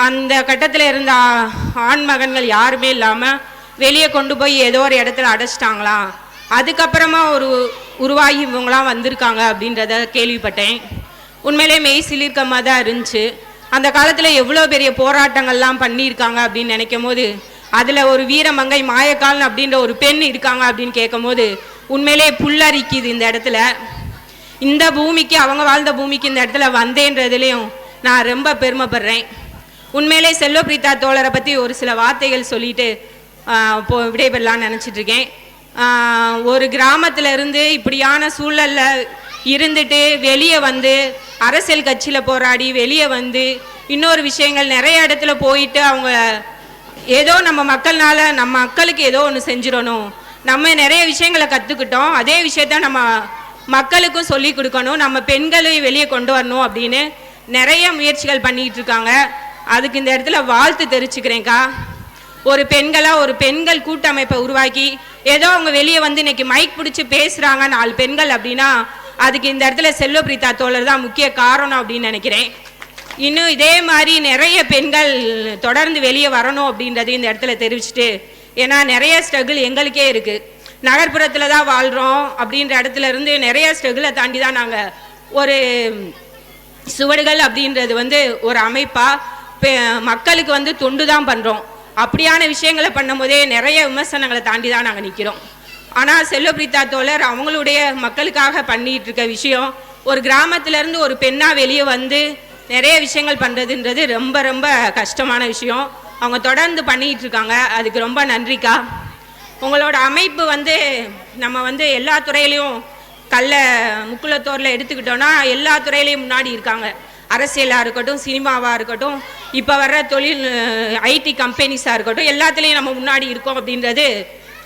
அந்த கட்டத்தில் இருந்த ஆண் மகன்கள் யாருமே இல்லாமல் வெளியே கொண்டு போய் ஏதோ ஒரு இடத்துல அடைச்சிட்டாங்களாம். அதுக்கப்புறமா உருவாகி இவங்களாம் வந்திருக்காங்க அப்படின்றத கேள்விப்பட்டேன். உண்மையிலே மெய் சிலிர்க்கமாக தான் இருந்துச்சு. அந்த காலத்தில் எவ்வளோ பெரிய போராட்டங்கள்லாம் பண்ணியிருக்காங்க அப்படின்னு நினைக்கும் போது, அதில் ஒரு வீரமங்கை மாயக்கால் அப்படின்ற ஒரு பெண் இருக்காங்க அப்படின்னு கேட்கும் போது உண்மையிலே புல்லரிக்குது. இந்த இடத்துல இந்த பூமிக்கு, அவங்க வாழ்ந்த பூமிக்கு இந்த இடத்துல வந்தேன்றதுலேயும் நான் ரொம்ப பெருமைப்படுறேன். உண்மையிலே செல்வபிரித்தா தோழரை பற்றி ஒரு சில வார்த்தைகள் சொல்லிட்டு விடைபெறலான்னு நினச்சிட்ருக்கேன். ஒரு கிராமத்தில் இருந்து இப்படியான சூழலில் இருந்துட்டு வெளியே வந்து அரசியல் கட்சியில் போராடி வெளியே வந்து இன்னொரு விஷயங்கள் நிறைய இடத்துல போயிட்டு அவங்க ஏதோ நம்ம மக்கள்னால நம்ம மக்களுக்கு ஏதோ ஒன்று செஞ்சிடணும், நம்ம நிறைய விஷயங்களை கற்றுக்கிட்டோம், அதே விஷயத்த நம்ம மக்களுக்கும் சொல்லி கொடுக்கணும், நம்ம பெண்களையும் வெளியே கொண்டு வரணும் அப்படின்னு நிறைய முயற்சிகள் பண்ணிக்கிட்டு இருக்காங்க. அதுக்கு இந்த இடத்துல வாழ்த்து தெரிவிச்சுக்கிறேன்க்கா. ஒரு பெண்களாக ஒரு பெண்கள் கூட்டமைப்பை உருவாக்கி ஏதோ அவங்க வெளியே வந்து இன்னைக்கு மைக் பிடிச்சி பேசுகிறாங்க 4 பெண்கள் அப்படின்னா அதுக்கு இந்த இடத்துல செல்வபிரித்தா தோழர் தான் முக்கிய காரணம் அப்படின்னு நினைக்கிறேன். இன்னும் இதே மாதிரி நிறைய பெண்கள் தொடர்ந்து வெளியே வரணும் அப்படின்றதையும் இந்த இடத்துல தெரிவிச்சுட்டு, ஏன்னா நிறைய ஸ்ட்ரகிள் எங்களுக்கே இருக்குது. நகர்ப்புறத்தில் தான் வாழ்கிறோம் அப்படின்ற இடத்துல இருந்து நிறைய ஸ்ட்ரகிளை தாண்டி தான் நாங்கள் ஒரு சுவடுகள் அப்படின்றது வந்து ஒரு அமைப்பாக மக்களுக்கு வந்து தொண்டு தான் பண்ணுறோம். அப்படியான விஷயங்களை பண்ணும் போதே நிறைய விமர்சனங்களை தாண்டி தான் நாங்கள் நிற்கிறோம். ஆனால் செல்வபிரித்தா தோழர் அவங்களுடைய மக்களுக்காக பண்ணிகிட்டு இருக்க விஷயம், ஒரு கிராமத்திலேருந்து ஒரு பெண்ணாக வெளியே வந்து நிறைய விஷயங்கள் பண்ணுறதுன்றது ரொம்ப ரொம்ப கஷ்டமான விஷயம். அவங்க தொடர்ந்து பண்ணிகிட்டு இருக்காங்க. அதுக்கு ரொம்ப நன்றிக்கா. உங்களோட அமைப்பு வந்து நம்ம வந்து எல்லா துறையிலையும் முக்குளத்தோரில் எடுத்துக்கிட்டோன்னா எல்லா துறையிலையும் முன்னாடி இருக்காங்க. அரசியலாக இருக்கட்டும், சினிமாவாக இருக்கட்டும், இப்போ வர்ற தொழில் ஐடி கம்பெனிஸாக இருக்கட்டும், எல்லாத்துலேயும் நம்ம முன்னாடி இருக்கோம் அப்படின்றது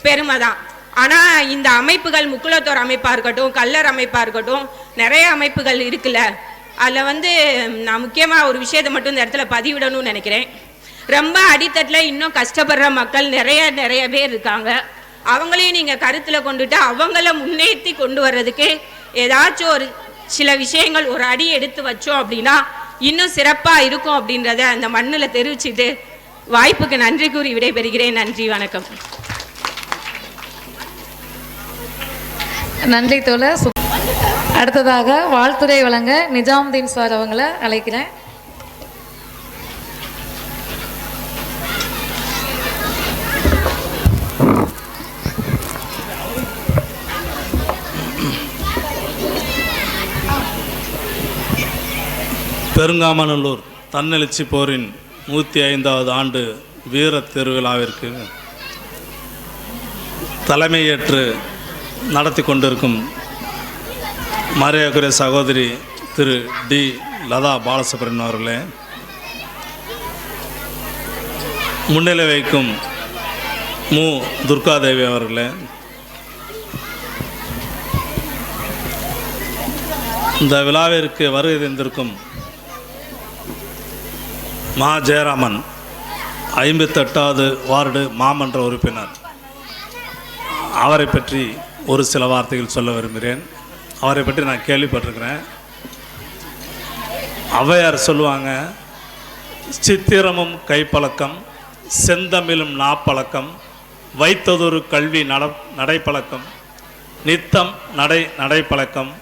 பெருமை தான். ஆனால் இந்த அமைப்புகள் முக்குளத்தோர் அமைப்பாக இருக்கட்டும், கல்லர் அமைப்பாக இருக்கட்டும், நிறைய அமைப்புகள் இருக்குல்ல, அதில் வந்து நான் முக்கியமாக ஒரு விஷயத்தை மட்டும் இந்த இடத்துல பதிவிடணும்னு நினைக்கிறேன். ரொம்ப அடித்தட்டில் இன்னும் கஷ்டப்படுற மக்கள் நிறைய பேர் இருக்காங்க. அவங்களையும் நீங்கள் கருத்தில் கொண்டுட்டு அவங்கள முன்னேற்றி கொண்டு வர்றதுக்கு ஏதாச்சும் ஒரு சில விஷயங்கள் ஒரு அடி எடுத்து வச்சோம் அப்படின்னா இன்னும் சிறப்பாக இருக்கும் அப்படின்றத அந்த மண்ணில் தெரிவிச்சுட்டு வாய்ப்புக்கு நன்றி கூறி விடைபெறுகிறேன். நன்றி, வணக்கம். நன்றி தோழர். அடுத்ததாக வாழ்த்துறை வழங்க நிஜாமுதீன் சார் அவங்களை அழைக்கிறேன். பெருங்காமநல்லூர் தன்னெழுச்சி போரின் 105வது ஆண்டு வீர திருவிழாவிற்கு தலைமையேற்று நடத்தி கொண்டிருக்கும் மரியாதைக்குரிய சகோதரி திரு டி. லதா பாலசுப்ரமணியன் அவர்களே, முன்னிலை வைக்கும் மு. துர்காதேவி அவர்களே, இந்த விழாவிற்கு வருகை தந்திருக்கும் மா. ஜெயராமன் 58வது வார்டு மாமன்ற உறுப்பினர், அவரை பற்றி ஒரு சில வார்த்தைகள் சொல்ல விரும்புகிறேன். அவரை பற்றி நான் கேள்விப்பட்டிருக்கிறேன். ஔவையார் சொல்லுவாங்க, சித்திரமும் கைப்பழக்கம், செந்தமிழும் நாப்பழக்கம், வைத்ததொரு கல்வி நடைப்பழக்கம், நித்தம் நடைப்பழக்கம்,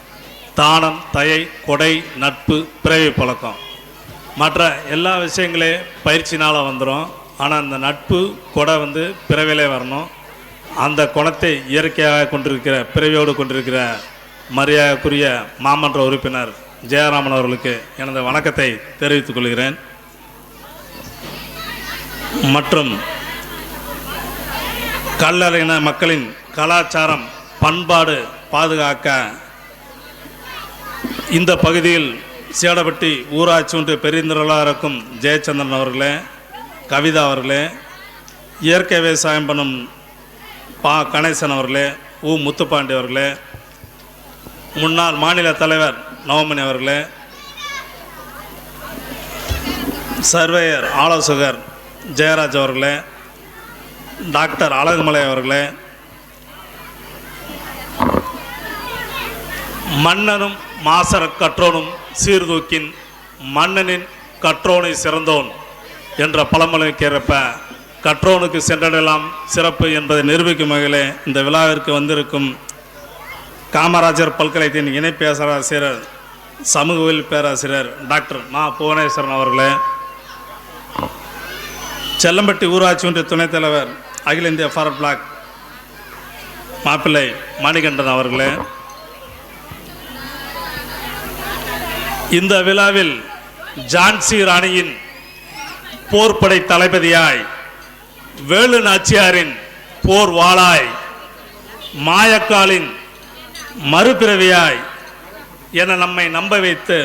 தானம் தயை கொடை நட்பு பிறவி பழக்கம். மற்ற எல்லா விஷயங்களே பயிற்சினால் வந்துடும். ஆனால் அந்த நட்பு கொடை பிறவிலே வரணும். அந்த குணத்தை இயற்கையாக கொண்டிருக்கிற பிறவியோடு கொண்டிருக்கிற மரியாதைக்குரிய மாமன்ற உறுப்பினர் ஜெயராமன் அவர்களுக்கு எனது வணக்கத்தை தெரிவித்துக் கொள்கிறேன். மற்றும் கல்லறையின மக்களின் கலாச்சாரம் பண்பாடு பாதுகாக்க இந்த பகுதியில் சேடப்பட்டி ஊராட்சி ஒன்றிய பெருந்திரளாக இருக்கும் ஜெயச்சந்திரன் அவர்களே, கவிதா அவர்களே, இயற்கை விவசாயம் பண்ணும் பா. கணேசன் அவர்களே, உ. முத்துப்பாண்டி அவர்களே, முன்னாள் மாநில தலைவர் நவமணி அவர்களே, சர்வேயர் ஆலோசகர் ஜெயராஜ் அவர்களே, டாக்டர் அழகுமலை அவர்களே, மன்னனும் மாசர கற்றோனும் சீர்தூக்கின் மன்னனின் கற்றோனை சிறந்தோன் என்ற பழமொழிக்கேற்ப கற்றோனுக்கு சென்றடலாம் சிறப்பு என்பதை நிரூபிக்கும் வகையிலே இந்த விழாவிற்கு வந்திருக்கும் காமராஜர் பல்கலைக்கழகத்தின் இணை பேராசிரியர் சமூகவியல் பேராசிரியர் டாக்டர் மா. புவனேஸ்வரன் அவர்களே, செல்லம்பட்டி ஊராட்சி ஒன்றிய துணைத் தலைவர் அகில இந்திய ஃபார்வர்ட் பிளாக் மாப்பிள்ளை மணிகண்டன் அவர்களே, இந்த விழாவில் ஜான்சி ராணியின் போர்ப்படை தளபதியாய், வேலு நாச்சியாரின் போர் வாளாய், மாயக்காலின் மறுபிறவியாய் என நம்மை நம்ப வைத்து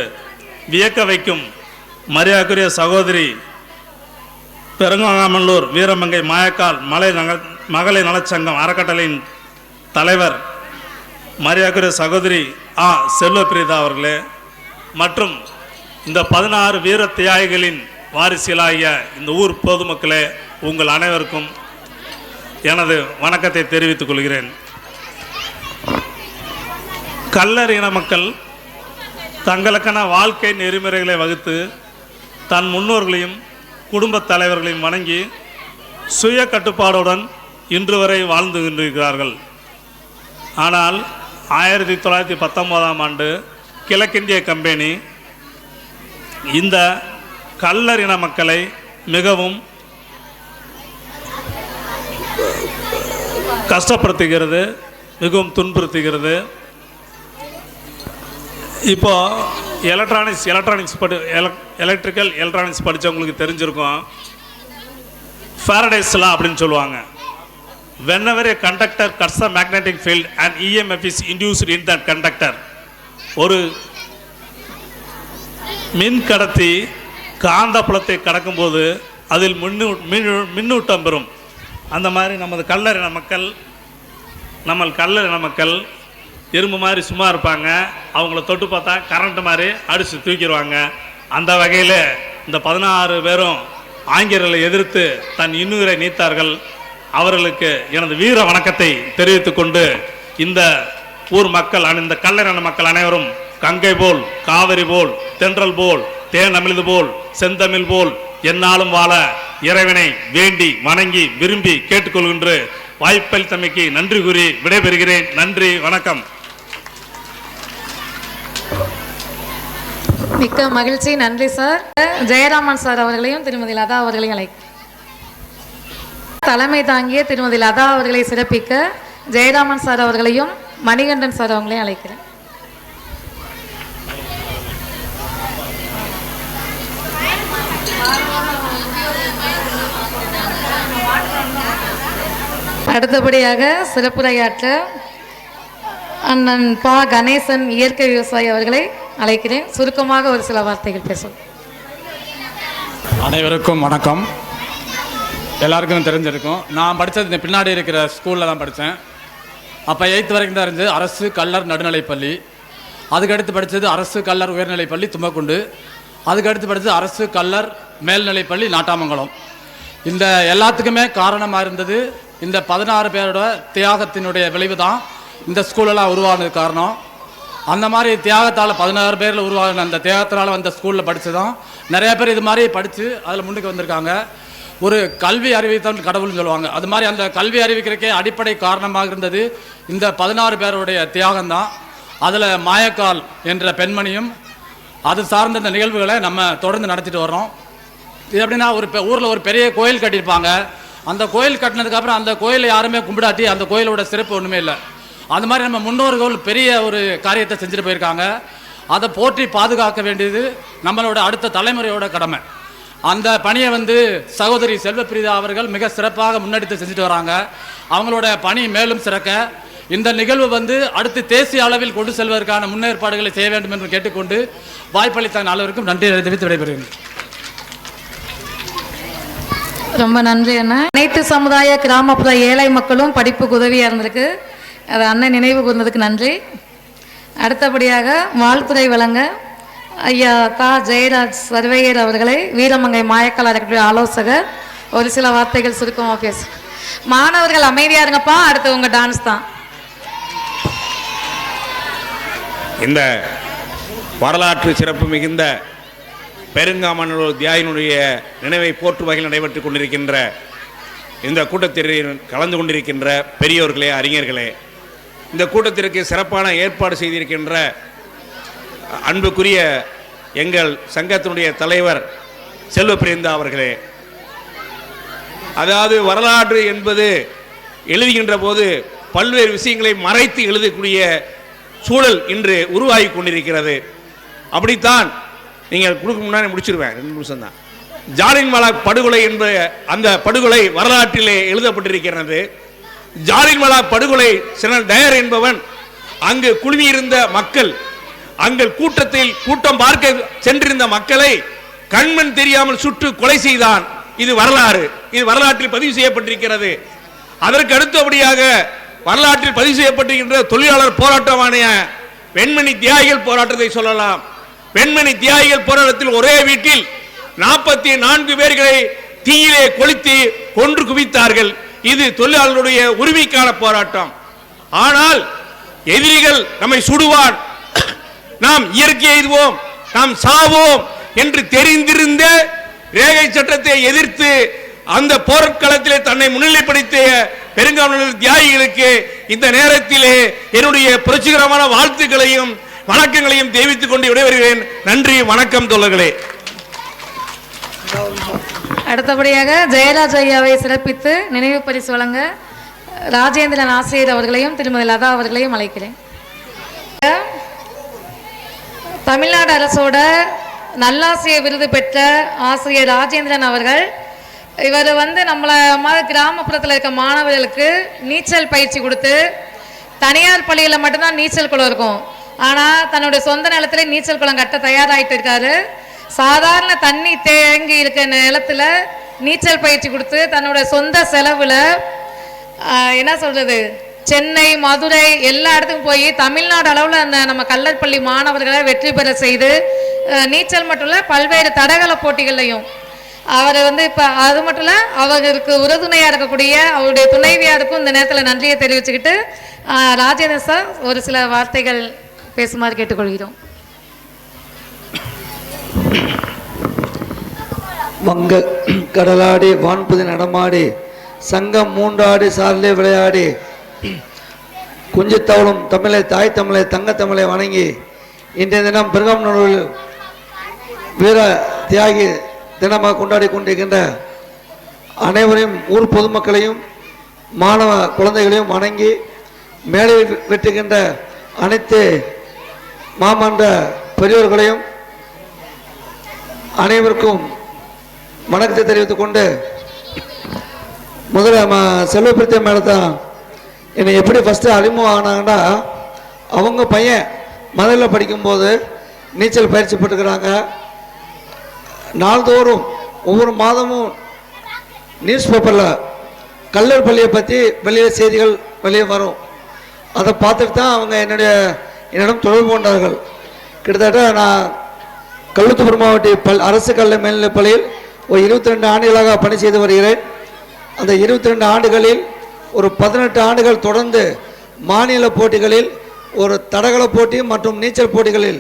வியக்க வைக்கும் மரியாதைக்குரிய சகோதரி பெருங்காமநல்லூர் வீரமங்கை மாயக்கால் மகளிர் நலச்சங்கம் அறக்கட்டளையின் தலைவர் மரியாதைக்குரிய சகோதரி ஆ. செல்வப்பிரீதா அவர்களே, மற்றும் இந்த 16 வீர தியாகிகளின் வாரிசுகளாகிய இந்த ஊர் பொதுமக்களே, உங்கள் அனைவருக்கும் எனது வணக்கத்தை தெரிவித்துக் கொள்கிறேன். கல்லர் இன மக்கள் தங்களுக்கான வாழ்க்கை நெறிமுறைகளை வகுத்து தன் முன்னோர்களையும் குடும்பத் தலைவர்களையும் வணங்கி சுய கட்டுப்பாடுடன் இன்று வரை வாழ்ந்து கொண்டிருக்கிறார்கள். ஆனால் 1919ஆம் ஆண்டு கிழக்கிந்திய கம்பெனி இந்த கல்லர் இன மக்களை மிகவும் கஷ்டப்படுத்துகிறது, மிகவும் துன்புறுத்துகிறது. இப்போ எலக்ட்ரிக்கல் எலக்ட்ரானிக்ஸ் படித்தவங்களுக்கு தெரிஞ்சிருக்கும். ஃபாரடேஸ் லா அப்படின்னு சொல்லுவாங்க. whenever a conductor cuts a magnetic field and EMF is induced in that conductor, ஒரு மின் கடத்தி காந்தப்புலத்தை கடக்கும்போது அதில் மின்னூட்டம் பெறும். அந்த மாதிரி நமது கல்லர் இன மக்கள் எறும்பு மாதிரி சும்மா இருப்பாங்க. அவங்கள தொட்டு பார்த்தா கரண்ட் மாதிரி அடித்து தூக்கிடுவாங்க. அந்த வகையில் இந்த 16 பேரும் ஆங்கிலேயர்களை எதிர்த்து தன் இன்னுயிரை நீத்தார்கள். அவர்களுக்கு எனது வீர வணக்கத்தை தெரிவித்துக் கொண்டு இந்த ஊர் மக்கள் இந்த கல்லர் இன மக்கள் அனைவரும் கங்கை போல், காவிரி போல், தென்றல் போல், தேன் அமிழ்து போல், செந்தமிழ் போல் என்னாலும் வாழ இறைவனை வேண்டி வணங்கி விரும்பி கேட்டுக்கொள்கின்ற வாய்ப்பளித்தமைக்கு நன்றி கூறி விடைபெறுகிறேன். நன்றி, வணக்கம். மிக்க மகிழ்ச்சி, நன்றி சார். ஜெயராமன் சார் அவர்களையும் திருமதி லதா அவர்களையும் அழைக்கிறேன். தலைமை தாங்கிய திருமதி லதா அவர்களை சிறப்பிக்க ஜெயராமன் சார் அவர்களையும் மணிகண்டன் சார் அவங்களையும் அழைக்கிறேன். அடுத்தபடியாக சிறப்புரையாற்ற அண்ணன் பா கணேசன் இயற்கை விவசாயி அவர்களை அழைக்கிறேன். சுருக்கமாக ஒரு சில வார்த்தைகள் பேசும். அனைவருக்கும் வணக்கம். எல்லாருக்கும் தெரிஞ்சிருக்கும், நான் படித்தது இந்த பின்னாடி இருக்கிற ஸ்கூலில் தான் படித்தேன். அப்போ 8th வரைக்கும் தான் இருந்தது அரசு கல்லர் நடுநிலைப்பள்ளி. அதுக்கடுத்து படித்தது அரசு கல்லர் உயர்நிலைப்பள்ளி தும்பக்குண்டு. அதுக்கடுத்து படித்தது அரசு கல்லர் மேல்நிலைப்பள்ளி நாட்டாமங்கலம். இந்த எல்லாத்துக்குமே காரணமாக இருந்தது இந்த 16 பேரோட தியாகத்தினுடைய விளைவு தான் இந்த ஸ்கூலெல்லாம் உருவானது காரணம். அந்த மாதிரி தியாகத்தால் 16 பேரில் உருவான அந்த தியாகத்தினால் வந்த ஸ்கூலில் படித்து தான் நிறையா பேர் இது மாதிரி படித்து அதில் முன்னுக்கு வந்திருக்காங்க. ஒரு கல்வி அறிவித்தான் கடவுள்னு சொல்லுவாங்க. அது மாதிரி அந்த கல்வி அறிவிக்கிறதுக்கே அடிப்படை காரணமாக இருந்தது இந்த 16 பேருடைய தியாகம்தான். அதில் மாயக்கால் என்ற பெண்மணியும் அது சார்ந்த இந்த நிகழ்வுகளை நம்ம தொடர்ந்து நடத்திட்டு வர்றோம். இது எப்படின்னா, ஒரு ஊரில் ஒரு பெரிய கோயில் கட்டியிருப்பாங்க. அந்த கோயில் கட்டினதுக்கப்புறம் அந்த கோயிலை யாருமே கும்பிடாட்டி அந்த கோயிலோட சிறப்பு ஒன்றுமே இல்லை. அந்த மாதிரி நம்ம முன்னோர்கள் பெரிய ஒரு காரியத்தை செஞ்சுட்டு போயிருக்காங்க. அதை போற்றி பாதுகாக்க வேண்டியது நம்மளோட அடுத்த தலைமுறையோட கடமை. அந்த பணியை சகோதரி செல்வப்பிரியா அவர்கள் மிக சிறப்பாக முன்னெடுத்து செஞ்சுட்டு வராங்க. அவங்களோட பணி மேலும் சிறக்க இந்த நிகழ்வு அடுத்து தேசிய அளவில் கொண்டு செல்வதற்கான முன்னேற்பாடுகளை செய்ய வேண்டும் என்று கேட்டுக்கொண்டு வாய்ப்பளித்த அனைவருக்கும் நன்றி தெரிவித்து விடைபெறுகிறேன். ரொம்ப நன்றி அண்ணா. அனைத்து சமுதாய கிராமப்புற ஏழை மக்களும் படிப்புக்கு உதவியாக இருந்திருக்கு. அதை அண்ணன் நினைவு கூர்ந்ததுக்கு நன்றி. அடுத்தபடியாக வாழ்த்துறை வழங்க ஐயா தா ஜெயராஜ் சர்வேயர் அவர்களை வீரமங்கை மாயக்கால் அறக்கட்டளை ஆலோசகர் ஒரு சில வார்த்தைகள் சுருக்கமாக பேசு. மாணவர்கள் அமைதியாக இருங்கப்பா, அடுத்து உங்கள் டான்ஸ் தான். இந்த வரலாற்று சிறப்பு மிகுந்த பெருங்காமனூர் தியாயினுடைய நினைவை போற்று வகையில் நடைபெற்றுக் கொண்டிருக்கின்ற இந்த கூட்டத்தில் கலந்து கொண்டிருக்கின்ற பெரியோர்களே, அறிஞர்களே, இந்த கூட்டத்திற்கு சிறப்பான ஏற்பாடு செய்திருக்கின்ற அன்புக்குரிய எங்கள் சங்கத்தினுடைய தலைவர் செல்வப்பிரியா அவர்களே, அதாவது வரலாறு என்பது எழுதுகின்ற போது பல்வேறு விஷயங்களை மறைத்து எழுதக்கூடிய சூழல் இன்று உருவாகி கொண்டிருக்கிறது. அப்படித்தான் நீங்கள் கொடுக்க முன்னாடி முடிச்சிருவேன், 2 நிமிஷம் தான். ஜாலியன்வாலா படுகொலை என்ற அந்த படுகொலை வரலாற்றிலே எழுதப்பட்டிருக்கிறது. ஜாலியன்வாலா படுகொலை செனரல் டயர் என்பவன் அங்கு குழுமியிருந்த மக்கள், அங்கு கூட்டம் பார்க்க சென்றிருந்த மக்களை கண்மண் தெரியாமல் சுட்டு கொலை செய்தான். இது வரலாறு, இது வரலாற்றில் பதிவு செய்யப்பட்டிருக்கிறது. அதற்கு அடுத்தபடியாக வரலாற்றில் பதிவு செய்யப்பட்டிருக்கின்ற தொழிலாளர் போராட்டமான பெண்மணி தியாகிகள் போராட்டத்தை சொல்லலாம். பெண்மணி தியாகிகள் போராட்டத்தில் ஒரே வீட்டில் 44 பேர்களை தீயிலே கொளுத்தி கொன்று குவித்தார்கள். இது தொழிலாளர்களுடைய உரிமைக்கான போராட்டம். ஆனால் எதிரிகள் நம்மை சுடுவான், நாம் இயற்கை எய்துவோம், நாம் சாவோம் என்று தெரிந்திருந்த ரேகை சட்டத்தை எதிர்த்து அந்த போர்க்களத்திலே தன்னை முன்னிலைப்படுத்திய பெருங்காமனூர் தியாகிகளுக்கு இந்த நேரத்திலே என்னுடைய புரட்சிகரமான வாழ்த்துக்களையும் வணக்கங்களையும் தெரிவித்துக் கொண்டு விடைபெறுகிறேன். நன்றி, வணக்கம் தோழர்களே. அடுத்தபடியாக ஜெயராஜ் ஐயாவை சிறப்பித்து நினைவு பரிசு வழங்க ராஜேந்திரன் ஆசிரியர் அவர்களையும் திருமதி லதா அவர்களையும் அழைக்கிறேன். தமிழ்நாடு அரசோட நல்லாசிரியர் விருது பெற்ற ஆசிரியர் ராஜேந்திரன் அவர்கள், இவர் நம்மள கிராமப்புறத்தில் இருக்க மாணவர்களுக்கு நீச்சல் பயிற்சி கொடுத்து, தனியார் பள்ளியில் மட்டும்தான் நீச்சல் குளம் இருக்கும், ஆனால் தன்னுடைய சொந்த நிலத்துல நீச்சல் குளம் கட்ட தயாராகிட்டு இருக்காரு. சாதாரண தண்ணி தேங்கி இருக்க நிலத்துல நீச்சல் பயிற்சி கொடுத்து தன்னுடைய சொந்த செலவில் என்ன சொல்றது, சென்னை, மதுரை எல்லா இடத்துக்கும் போய் தமிழ்நாடு அளவில் நம்ம கல்லர் பள்ளி மாணவர்களை வெற்றி பெற செய்து, நீச்சல் மட்டும் இல்லை பல்வேறு தடகள போட்டிகள்லையும் அவர் இப்போ அது மட்டும் இல்லை, அவருக்கு உறுதுணையாக இருக்கக்கூடிய அவருடைய துணைவியாருக்கும் இந்த நேரத்தில் நன்றியை தெரிவிச்சுக்கிட்டு ராஜேந்திரன் சார் ஒரு சில வார்த்தைகள் பேசுமாறு கேட்டுக்கொள்கிறோம். வங்க கடலாடி வான்புதி நடமாடி சங்கம் மூன்றாடி சார்லே விளையாடி குஞ்சுத்தவளும் தமிழை தாய் தமிழை தங்க தமிழை வணங்கி இன்றைய தினம் பெருங்காமநல்லூரில் வீர தியாகி தினமாக கொண்டாடி கொண்டிருக்கின்ற அனைவரையும் ஊர் பொதுமக்களையும் மாணவ குழந்தைகளையும் வணங்கி மேலே வெட்டுகின்ற அனைத்து மாமன்ற பெரியோர்களையும் அனைவருக்கும் வணக்கத்தை தெரிவித்துக் கொண்டு முதல்ல செல்வப்பிரத்திய மேடத்தான் என்னை எப்படி ஃபஸ்ட்டு அறிமுகம் ஆனாங்கன்னா அவங்க பையன் மதுரையில் படிக்கும்போது நீச்சல் பயிற்சி பெற்றுக்கிறாங்க. நாள்தோறும் ஒவ்வொரு மாதமும் நியூஸ் பேப்பரில் கல்லர் பள்ளியை பற்றி வெளியே செய்திகள் வெளியே வரும். அதை பார்த்துட்டு தான் அவங்க என்னிடம் தொடர்பு கொண்டார்கள். கிட்டத்தட்ட நான் கல்லுத்தூர் மாவட்ட அரசு கல்வி மேல்நிலைப் பள்ளியில் ஒரு 22 ஆண்டுகளாக பணி செய்து வருகிறேன். அந்த 22 ஆண்டுகளில் ஒரு 18 ஆண்டுகள் தொடர்ந்து மாநில போட்டிகளில் ஒரு தடகள போட்டி மற்றும் நீச்சல் போட்டிகளில்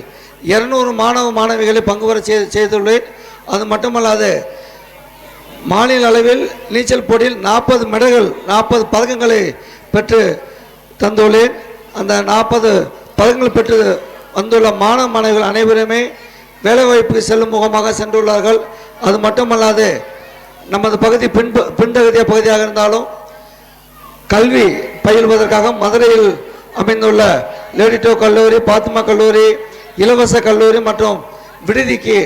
200 மாணவ மாணவிகளை பங்கு பெற செய்துள்ளேன். அது மட்டுமல்லாது மாநில அளவில் நீச்சல் போட்டியில் 40 மெடல்கள் 40 பதக்கங்களை பெற்று தந்துள்ளேன். அந்த 40 பதக்கங்கள் பெற்று வந்துள்ள மாணவ மாணவிகள் அனைவருமே வேலைவாய்ப்புக்கு செல்லும் முகமாக சென்றுள்ளார்கள். அது மட்டுமல்லாது நமது பகுதி பின்தகுதிய பகுதியாக இருந்தாலும் கல்வி பயில்வதற்காக மதுரையில் அமைந்துள்ள லேடிடோ கல்லூரி, பாத்திமா கல்லூரி, இலவச கல்லூரி மற்றும் விடுதிக்கு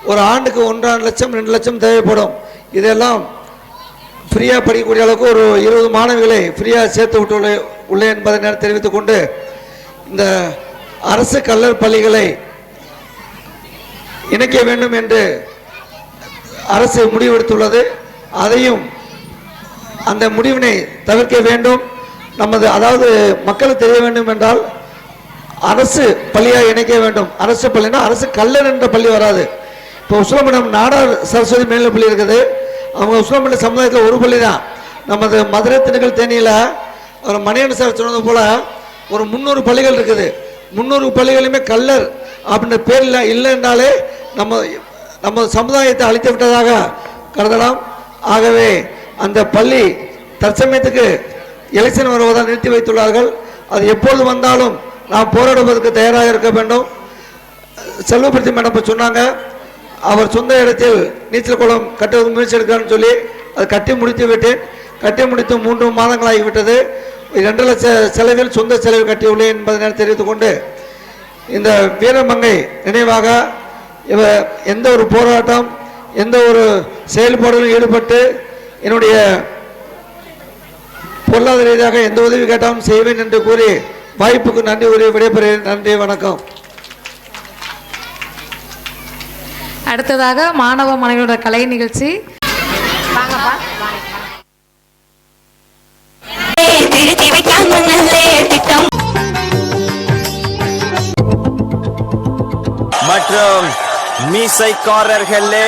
ஒரு ஆண்டுக்கு 1.5 லட்சம் 2 லட்சம் தேவைப்படும். இதெல்லாம் ஃப்ரீயாக படிக்கக்கூடிய அளவுக்கு ஒரு 20 மாணவிகளை ஃப்ரீயாக சேர்த்து விட்டு உள்ளேன் என்பதை தெரிவித்துக் கொண்டு இந்த அரசு கல்லர் பள்ளிகளை இணைக்க வேண்டும் என்று அரசு முடிவெடுத்துள்ளது. அதையும் அந்த முடிவினை தவிர்க்க வேண்டும். அதாவது மக்களுக்கு தெரிய வேண்டும் என்றால் அரசு பள்ளியாக இணைக்க வேண்டும். அரசு பள்ளினா அரசு கல்லர் என்ற பள்ளி வராது. இப்போ உஸ்லமண்டம் நாடார் சரஸ்வதி மேல்நிலைப் பள்ளி இருக்குது. அவங்க உஸ்லமண்ட சமுதாயத்தில் ஒரு பள்ளி தான். நமது மதுரை திண்டுக்கல் தேனியில் ஒரு மணியன் சார் சொன்னது போல் ஒரு 300 பள்ளிகள் இருக்குது. 300 பள்ளிகளுமே கல்லர் அப்படின்ற பேரில் இல்லை என்றாலே நம்ம சமுதாயத்தை அழித்து விட்டதாக கருதலாம். ஆகவே அந்த பள்ளி தற்சமயத்துக்கு எலெக்ஷன் வருவதால் நிறுத்தி வைத்துள்ளார்கள். அது எப்பொழுது வந்தாலும் நாம் போராடுவதற்கு தயாராக இருக்க வேண்டும். செல்வப்பிரத்தி மேடம் சொன்னாங்க, அவர் சொந்த இடத்தில் நீச்சல் குளம் கட்டுவது முயற்சி எடுக்கிறான்னு சொல்லி அது கட்டி முடித்து விட்டேன். கட்டி முடித்து 3 மாதங்கள் ஆகிவிட்டது. 2 லட்ச செலவில் சொந்த செலவில் கட்டியுள்ளேன் என்பதை தெரிவித்துக் கொண்டு இந்த வீரமங்கை நினைவாக எந்த ஒரு போராட்டம் எந்த ஒரு செயல்பாடுகளில் ஈடுபட்டு என்னுடைய பொருளாதார ரீதியாக எந்த உதவி கேட்டாலும் செய்வேன் என்று கூறி வாய்ப்புக்கு நன்றி கூறி விடைபெறுகிறேன். நன்றி, வணக்கம். அடுத்ததாக மாணவ மாணவியோட கலை நிகழ்ச்சி. மற்றும் மீசைக்காரர்களே